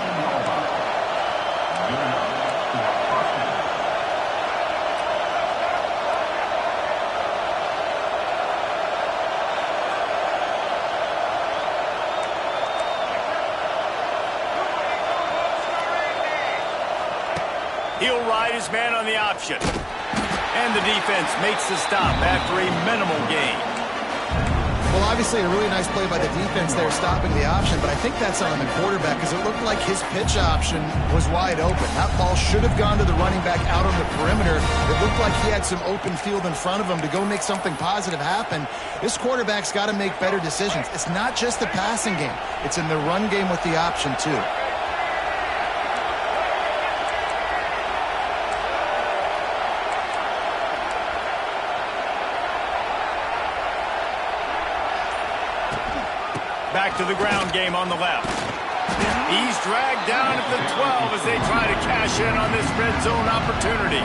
A: He'll ride his man on the option. And the defense makes the stop after a minimal gain.
B: Well, obviously a really nice play by the defense there stopping the option, but I think that's on the quarterback because it looked like his pitch option was wide open. That ball should have gone to the running back out on the perimeter. It looked like he had some open field in front of him to go make something positive happen. This quarterback's got to make better decisions. It's not just the passing game. It's in the run game with the option, too.
A: Back to the ground game on the left. He's dragged down at the 12 as they try to cash in on this red zone opportunity.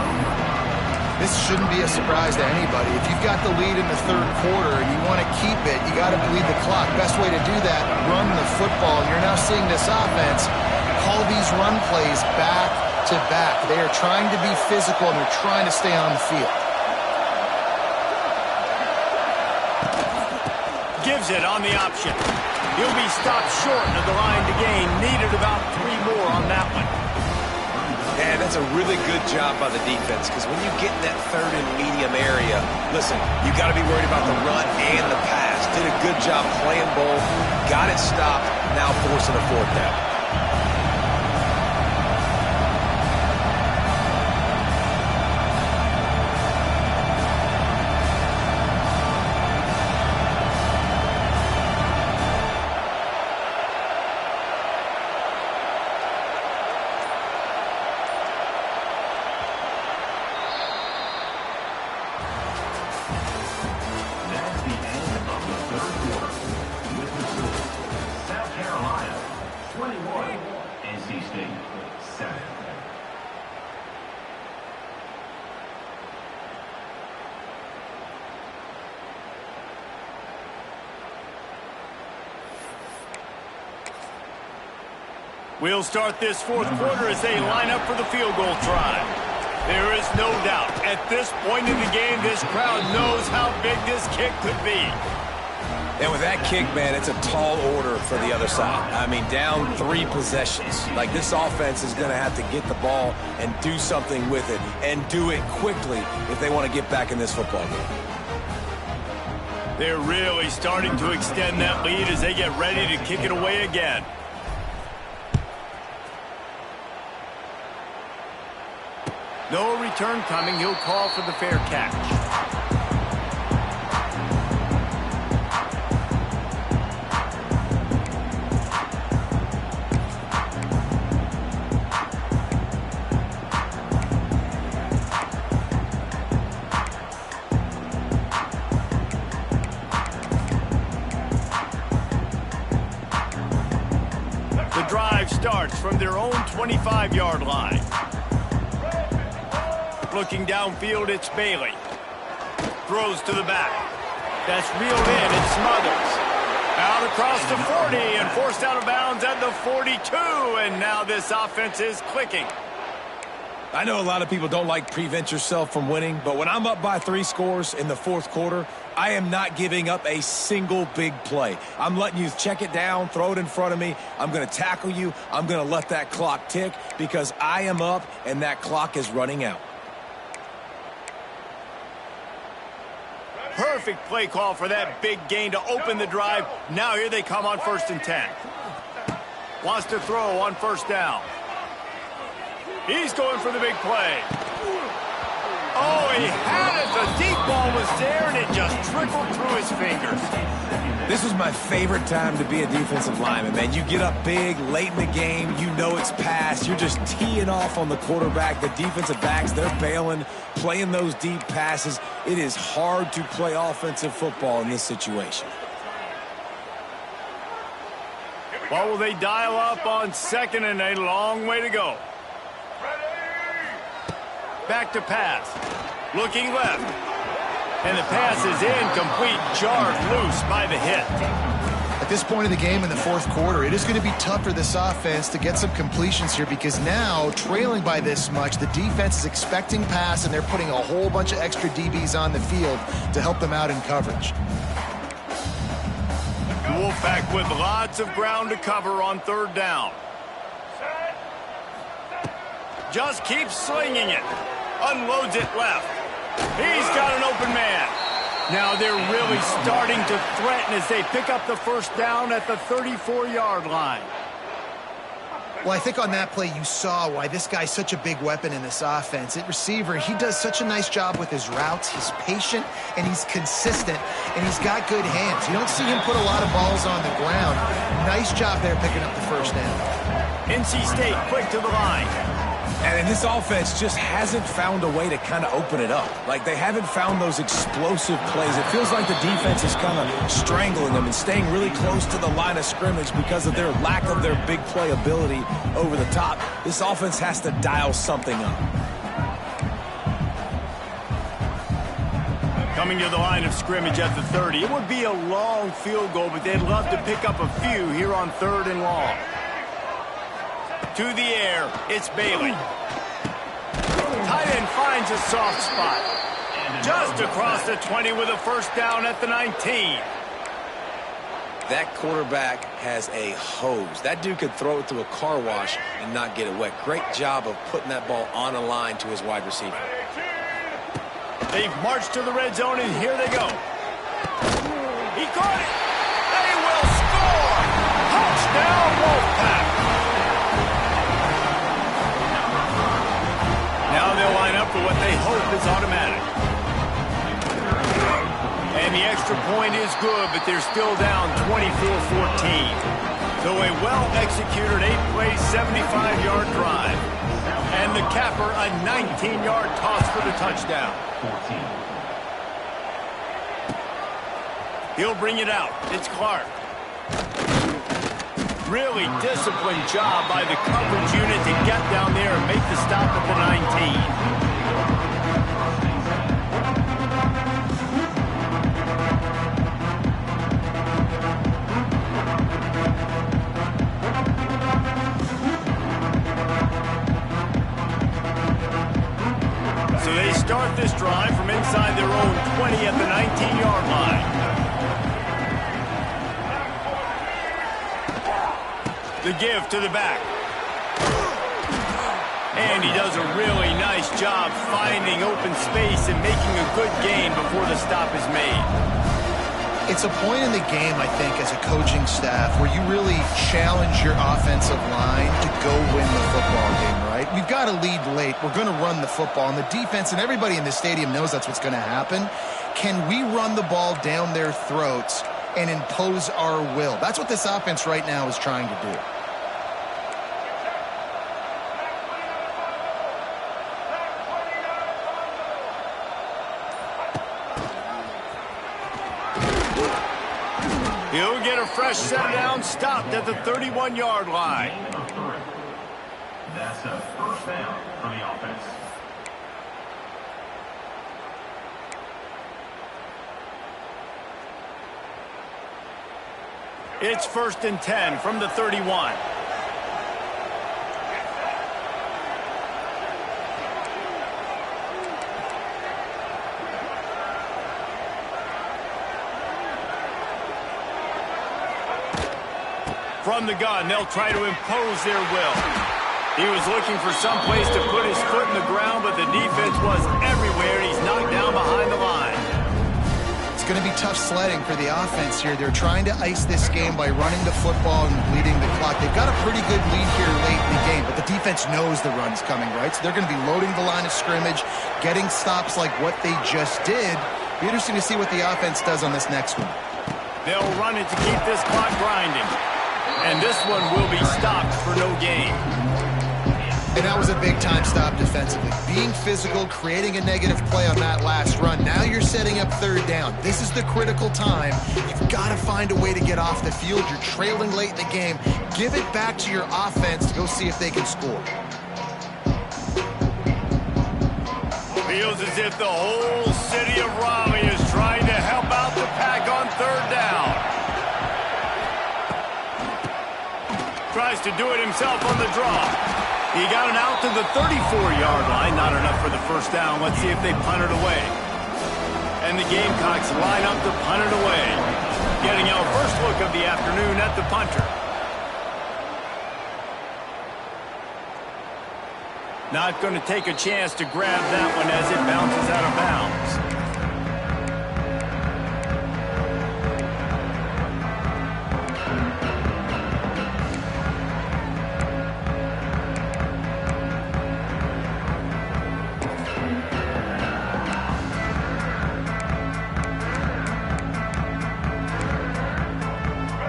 B: This shouldn't be a surprise to anybody. If you've got the lead in the third quarter and you want to keep it, you got to bleed the clock. Best way to do that, run the football. And you're now seeing this offense call these run plays back to back. They are trying to be physical and they're trying to stay on the field.
A: Gives it on the option. He'll be stopped short of the line to gain. Needed about 3 more on that one.
C: And that's a really good job by the defense, because when you get in that third and medium area, listen, you got to be worried about the run and the pass. Did a good job playing both, got it stopped, now forcing a fourth down.
A: We'll start this fourth quarter as they line up for the field goal try. There is no doubt, at this point in the game, this crowd knows how big this kick could be.
C: And with that kick, man, it's a tall order for the other side. I mean, down 3 possessions. Like, this offense is going to have to get the ball and do something with it, and do it quickly if they want to get back in this football game.
A: They're really starting to extend that lead as they get ready to kick it away again. No return coming. He'll call for the fair catch. The drive starts from their own 25-yard line. Looking downfield, it's Bailey. Throws to the back. That's reeled in and Smothers. Out across the 40 and forced out of bounds at the 42. And now this offense is clicking.
C: I know a lot of people don't like prevent yourself from winning, but when I'm up by 3 scores in the fourth quarter, I am not giving up a single big play. I'm letting you check it down, throw it in front of me. I'm going to tackle you. I'm going to let that clock tick because I am up and that clock is running out.
A: Perfect play call for that big gain to open the drive. Now here they come on 1st and 10. Wants to throw on 1st down. He's going for the big play. Oh, he had it. The deep ball was there, and it just trickled through his fingers.
C: This was my favorite time to be a defensive lineman, man. You get up big, late in the game, you know it's past. You're just teeing off on the quarterback. The defensive backs, they're bailing, playing those deep passes. It is hard to play offensive football in this situation.
A: Well, will they dial up on 2nd and a long way to go? Back to pass. Looking left. And the pass is incomplete, jarred loose by the hit.
B: At this point in the game in the fourth quarter, it is going to be tough for this offense to get some completions here because now, trailing by this much, the defense is expecting pass and they're putting a whole bunch of extra DBs on the field to help them out in coverage.
A: The Wolfpack with lots of ground to cover on 3rd down. Just keeps slinging it. Unloads it left. He's got an open man. Now they're really starting to threaten as they pick up the 1st down at the 34-yard line.
B: Well, I think on that play you saw why this guy's such a big weapon in this offense. At receiver, he does such a nice job with his routes. He's patient, and he's consistent, and he's got good hands. You don't see him put a lot of balls on the ground. Nice job there picking up the 1st down.
A: NC State quick to the line.
C: And this offense just hasn't found a way to kind of open it up. Like, they haven't found those explosive plays. It feels like the defense is kind of strangling them and staying really close to the line of scrimmage because of their lack of their big play ability over the top. This offense has to dial something up.
A: Coming to the line of scrimmage at the 30. It would be a long field goal, but they'd love to pick up a few here on 3rd and long. To the air, it's Bailey. Tight end finds a soft spot. Just across the 20 with a first down at the 19.
C: That quarterback has a hose. That dude could throw it through a car wash and not get it wet. Great job of putting that ball on a line to his wide receiver.
A: They've marched to the red zone, and here they go. He caught it. They will score. Touchdown, Wolfpack. Now they'll line up for what they hope is automatic. And the extra point is good, but they're still down 24-14. So a well-executed 8-play, 75-yard drive. And the capper, a 19-yard toss for the touchdown.
D: 14.
A: He'll bring it out. It's Clark. Really disciplined job by the coverage unit to get down there and make the stop at the 19. So they start this drive from inside their own 20 at the 19-yard line. The give to the back. And he does a really nice job finding open space and making a good gain before the stop is made.
B: It's a point in the game, I think, as a coaching staff where you really challenge your offensive line to go win the football game, right? We've got to lead late. We're going to run the football. And the defense and everybody in the stadium knows that's what's going to happen. Can we run the ball down their throats and impose our will? That's what this offense right now is trying to do.
A: He'll get a fresh set down, stopped at the 31-yard line.
D: That's a first down for the offense.
A: It's 1st and 10 from the 31. From the gun, they'll try to impose their will. He was looking for some place to put his foot in the ground, but the defense was everywhere. He's knocked down behind the line.
B: It's going to be tough sledding for the offense here. They're trying to ice this game by running the football and bleeding the clock. They've got a pretty good lead here late in the game, but the defense knows the run's coming, right? So they're going to be loading the line of scrimmage, getting stops like what they just did. Be interesting to see what the offense does on this next one.
A: They'll run it to keep this clock grinding. And this one will be stopped for no gain.
B: And that was a big-time stop defensively. Being physical, creating a negative play on that last run. Now you're setting up 3rd down. This is the critical time. You've got to find a way to get off the field. You're trailing late in the game. Give it back to your offense to go see if they can score.
A: Feels as if the whole city of Raleigh is trying to help out the Pack on 3rd down. Tries to do it himself on the draw. He got it out to the 34-yard line. Not enough for the first down. Let's see if they punt it away. And the Gamecocks line up to punt it away. Getting our first look of the afternoon at the punter. Not going to take a chance to grab that one as it bounces out of bounds.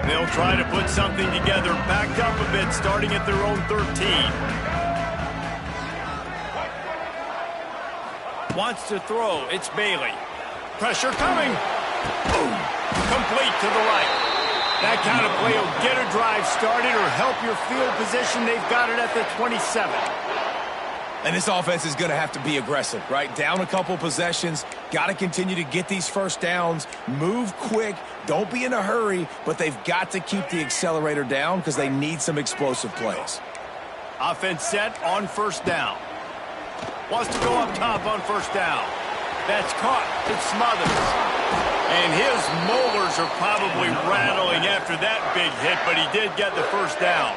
A: They'll try to put something together, backed up a bit, starting at their own 13. Wants to throw. It's Bailey. Pressure coming. Boom. Complete to the right. That kind of play will get a drive started or help your field position. They've got it at the 27.
C: And this offense is going to have to be aggressive, right? Down a couple possessions. Got to continue to get these first downs. Move quick. Don't be in a hurry, but they've got to keep the accelerator down because they need some explosive plays.
A: Offense set on first down. Wants to go up top on first down. That's caught. It's Smothers. And his molars are probably rattling after that big hit, but he did get the first down.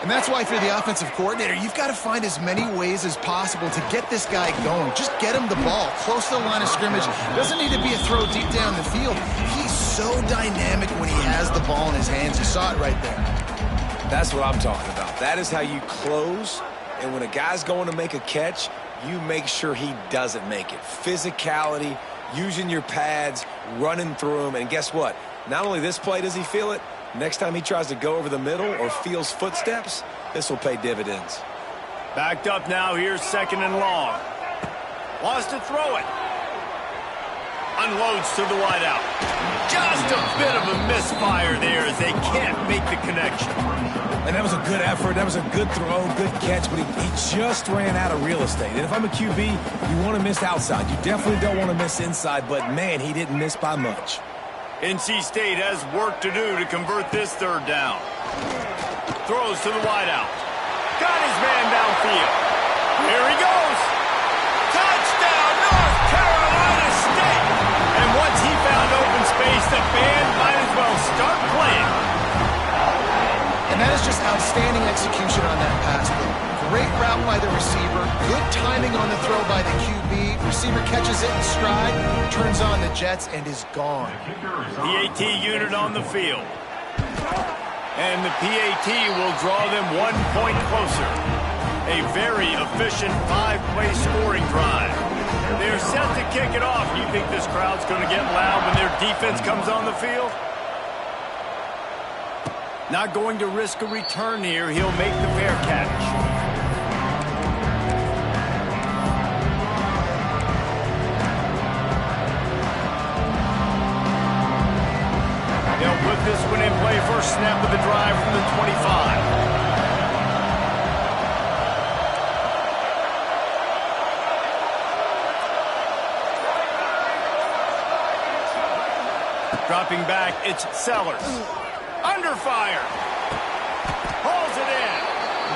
B: And that's why if you're the offensive coordinator, you've got to find as many ways as possible to get this guy going. Just get him the ball close to the line of scrimmage. Doesn't need to be a throw deep down the field. He's so dynamic when he has the ball in his hands. You saw it right there.
C: That's what I'm talking about. That is how you close. And when a guy's going to make a catch, you make sure he doesn't make it. Physicality, using your pads, running through him. And guess what? Not only this play does he feel it, next time he tries to go over the middle or feels footsteps, this will pay dividends.
A: Backed up now. Here's second and long. Wants to throw it. Unloads to the wideout. Just a bit of a misfire there as they can't make the connection.
C: And that was a good effort. That was a good throw, good catch, but he just ran out of real estate. And if I'm a QB, you want to miss outside. You definitely don't want to miss inside, but, man, he didn't miss by much.
A: NC State has work to do to convert this third down. Throws to the wideout. Got his man downfield. Here he goes. Touchdown, North Carolina State. And once he found open space, the band might as well start playing.
B: And that is just outstanding execution on that pass play. Great route by the receiver. Good timing on the throw by the QB. Receiver catches it in stride, turns on the jets, and is gone.
A: PAT unit on the field. And the PAT will draw them 1 point closer. A very efficient 5-play scoring drive. They're set to kick it off. You think this crowd's going to get loud when their defense comes on the field? Not going to risk a return here. He'll make the fair catch. They'll put this one in play. First snap of the drive from the 25. Dropping back, it's Sellers. Under fire. Hauls it in.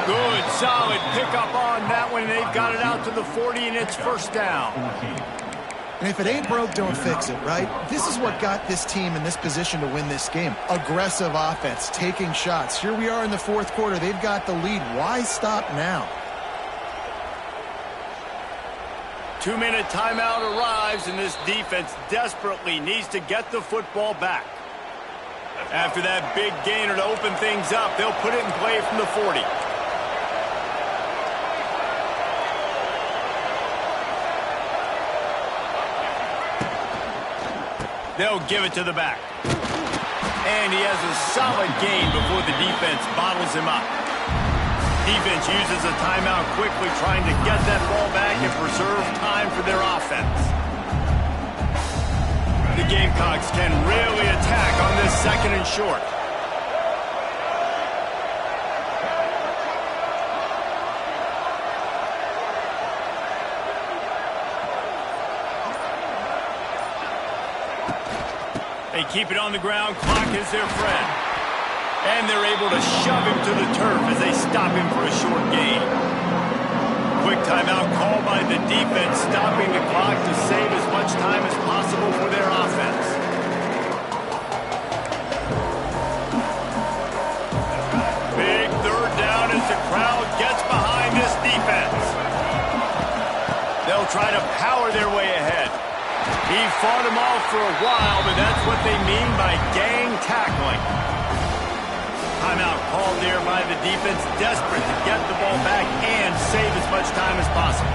A: Good, solid pickup on that one. They've got it out to the 40, and it's first down.
B: And if it ain't broke, don't fix it, right? This is what got this team in this position to win this game. Aggressive offense, taking shots. Here we are in the fourth quarter. They've got the lead. Why stop now?
A: 2-minute timeout arrives, and this defense desperately needs to get the football back. After that big gainer to open things up, they'll put it in play from the 40. They'll give it to the back. And he has a solid gain before the defense bottles him up. Defense uses a timeout quickly, trying to get that ball back and preserve time for their offense. The Gamecocks can really attack on this second and short. They keep it on the ground. Clock is their friend. And they're able to shove him to the turf as they stop him for a short gain. Quick timeout called by the defense, stopping the clock to save as much time as possible for their offense. Big third down as the crowd gets behind this defense. They'll try to power their way ahead. He fought him off for a while, but that's what they mean by gang tackling. Timeout called there by the defense, desperate to get the ball back and save as much time as possible.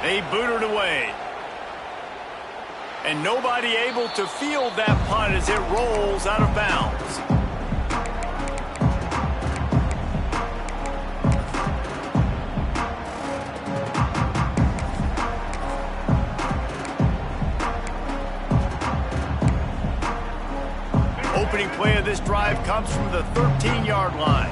A: They boot it away. And nobody able to field that punt as it rolls out of bounds. Opening play of this drive comes from the 13-yard line.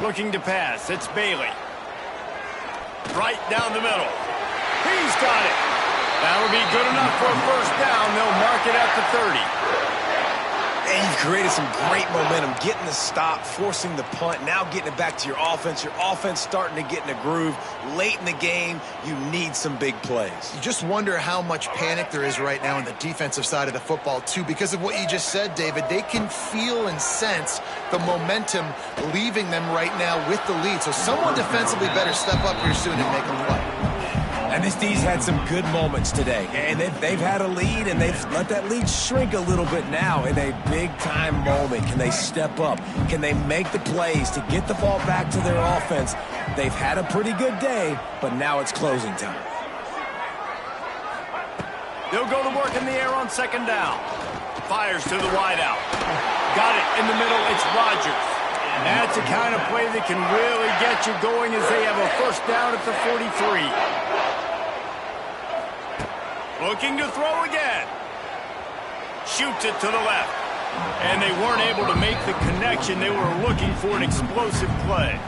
A: Looking to pass. It's Bailey. Right down the middle. He's got it. That'll be good enough for a first down. They'll mark it at the 30.
C: And you've created some great momentum, getting the stop, forcing the punt, now getting it back to your offense. Your offense starting to get in a groove. Late in the game, you need some big plays.
B: You just wonder how much panic there is right now on the defensive side of the football, too, because of what you just said, David. They can feel and sense the momentum leaving them right now with the lead. So someone defensively better step up here soon and make a play.
C: And this D's had some good moments today. And they've had a lead, and they've let that lead shrink a little bit now in a big-time moment. Can they step up? Can they make the plays to get the ball back to their offense? They've had a pretty good day, but now it's closing time.
A: They'll go to work in the air on second down. Fires to the wideout. Got it in the middle. It's Rodgers. And that's the kind of play that can really get you going as they have a first down at the 43. Looking to throw again. Shoots it to the left. And they weren't able to make the connection. They were looking for an explosive play.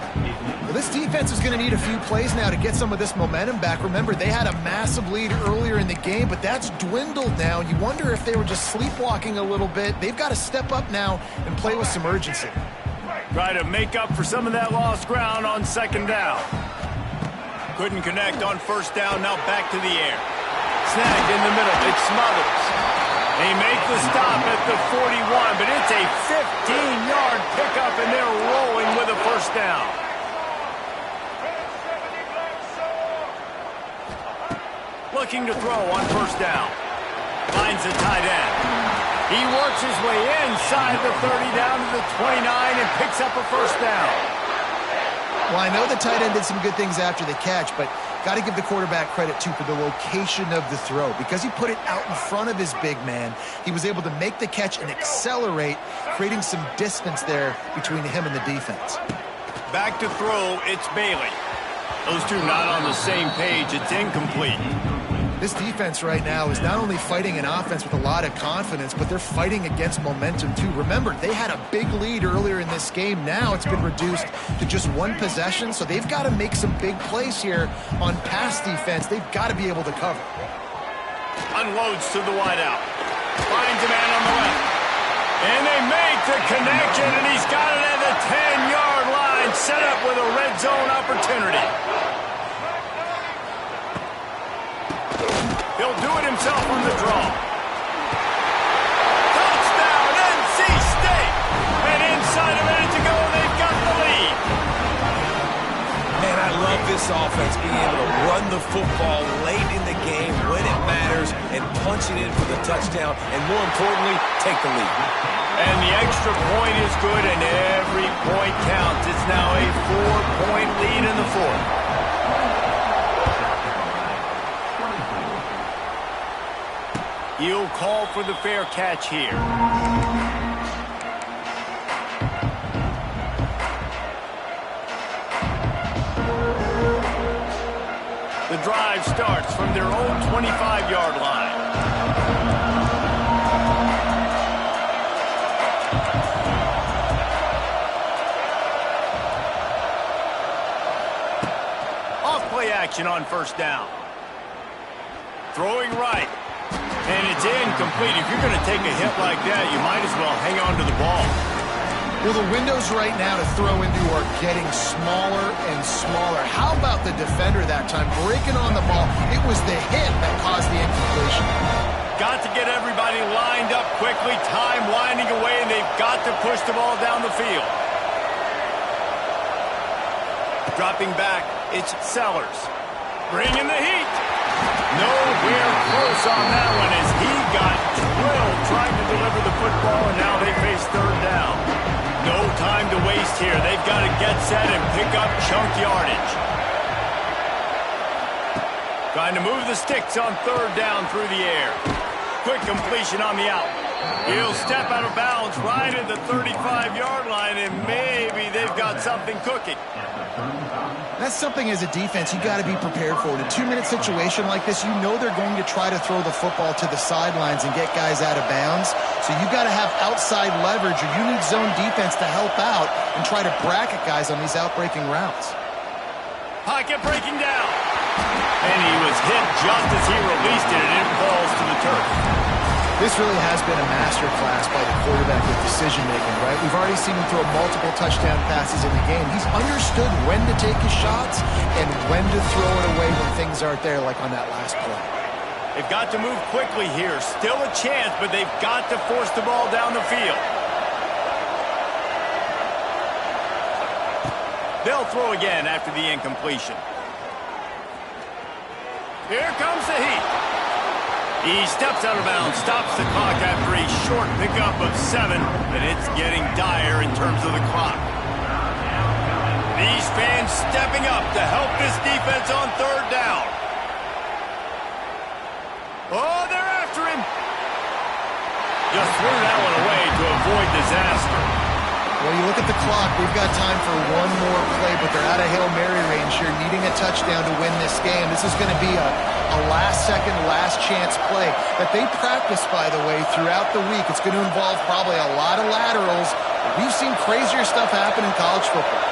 B: Well, this defense is going to need a few plays now to get some of this momentum back. Remember, they had a massive lead earlier in the game, but that's dwindled now. You wonder if they were just sleepwalking a little bit. They've got to step up now and play with some urgency.
A: Try to make up for some of that lost ground on second down. Couldn't connect on first down. Now back to the air. Snagged in the middle. It's Smothers. They make the stop at the 41, but it's a 15-yard pickup, and they're rolling with a first down. Looking to throw on first down. Finds the tight end. He works his way inside the 30 down to the 29 and picks up a first down.
B: Well, I know the tight end did some good things after the catch, but got to give the quarterback credit, too, for the location of the throw. Because he put it out in front of his big man, he was able to make the catch and accelerate, creating some distance there between him and the defense.
A: Back to throw, it's Bailey. Those two not on the same page. It's incomplete.
B: This defense right now is not only fighting an offense with a lot of confidence, but they're fighting against momentum, too. Remember, they had a big lead earlier in this game. Now it's been reduced to just one possession, so they've got to make some big plays here on pass defense. They've got to be able to cover.
A: Unloads to the wideout. Finds a man on the left. And they make the connection, and he's got it at the 10-yard line, set up with a red zone opportunity. He'll do it himself on the draw. Touchdown, NC State! And inside a minute to go, they've got the lead.
C: Man, I love this offense being able to run the football late in the game when it matters and punch it in for the touchdown, and more importantly, take the lead.
A: And the extra point is good, and every point counts. It's now a 4-point lead in the fourth. He'll call for the fair catch here. The drive starts from their own 25-yard line. Off-play action on first down. Throwing right. And it's incomplete. If you're going to take a hit like that, you might as well hang on to the ball.
B: Well, the windows right now to throw into are getting smaller and smaller. How about the defender that time breaking on the ball? It was the hit that caused the incompletion.
A: Got to get everybody lined up quickly. Time winding away, and they've got to push the ball down the field. Dropping back, it's Sellers. Bringing the heat. Nowhere close on that one as he got drilled trying to deliver the football, and now they face third down. No time to waste here. They've got to get set and pick up chunk yardage. Trying to move the sticks on third down through the air. Quick completion on the out. He'll step out of bounds right at the 35-yard line, and maybe they've got something cooking.
B: That's something as a defense you got to be prepared for. In a 2-minute situation like this, you know they're going to try to throw the football to the sidelines and get guys out of bounds. So you got to have outside leverage, or you need zone defense to help out and try to bracket guys on these outbreaking routes.
A: Pocket breaking down. And he was hit just as he released it, and it falls to the turf.
B: This really has been a masterclass by the quarterback with decision-making, right? We've already seen him throw multiple touchdown passes in the game. He's understood when to take his shots and when to throw it away when things aren't there, like on that last play.
A: They've got to move quickly here. Still a chance, but they've got to force the ball down the field. They'll throw again after the incompletion. Here comes the heat. He steps out of bounds, stops the clock after a short pickup of 7, and it's getting dire in terms of the clock. These fans stepping up to help this defense on third down. Oh, they're after him. Just threw that one away to avoid disaster.
B: Well, you look at the clock, we've got time for one more play, but they're out of Hail Mary range here, needing a touchdown to win this game. This is going to be a last-second, last-chance play that they practice, by the way, throughout the week. It's going to involve probably a lot of laterals. We've seen crazier stuff happen in college football.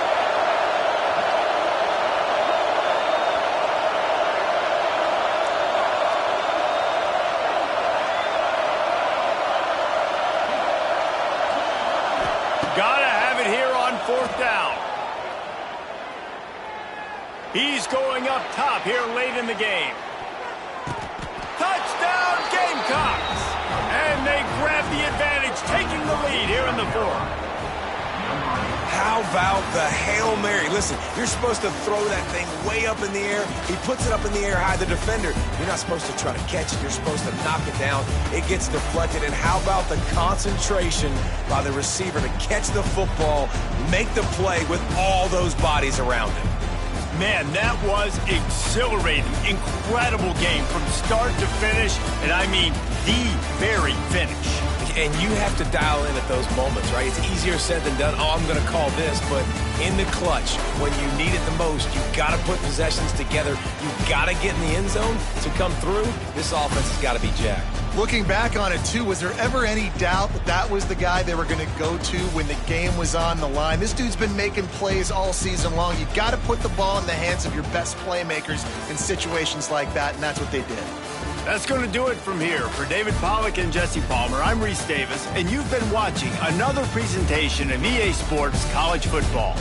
A: Gotta have it here on fourth down. He's going up top here late in the game. Touchdown Gamecocks! And they grab the advantage, taking the lead here in the fourth.
C: How about the Hail Mary? Listen, you're supposed to throw that thing way up in the air. He puts it up in the air high, the defender. You're not supposed to try to catch it. You're supposed to knock it down. It gets deflected. And how about the concentration by the receiver to catch the football, make the play with all those bodies around it?
A: Man, that was exhilarating. Incredible game from start to finish, and I mean the very finish.
C: And you have to dial in at those moments, right? It's easier said than done. Oh, I'm going to call this, but in the clutch, when you need it the most, you've got to put possessions together. You've got to get in the end zone to come through. This offense has got to be jacked.
B: Looking back on it, too, was there ever any doubt that that was the guy they were going to go to when the game was on the line? This dude's been making plays all season long. You got to put the ball in the hands of your best playmakers in situations like that, and that's what they did.
A: That's going to do it from here. For David Pollack and Jesse Palmer, I'm Reese Davis, and you've been watching another presentation of EA Sports College Football.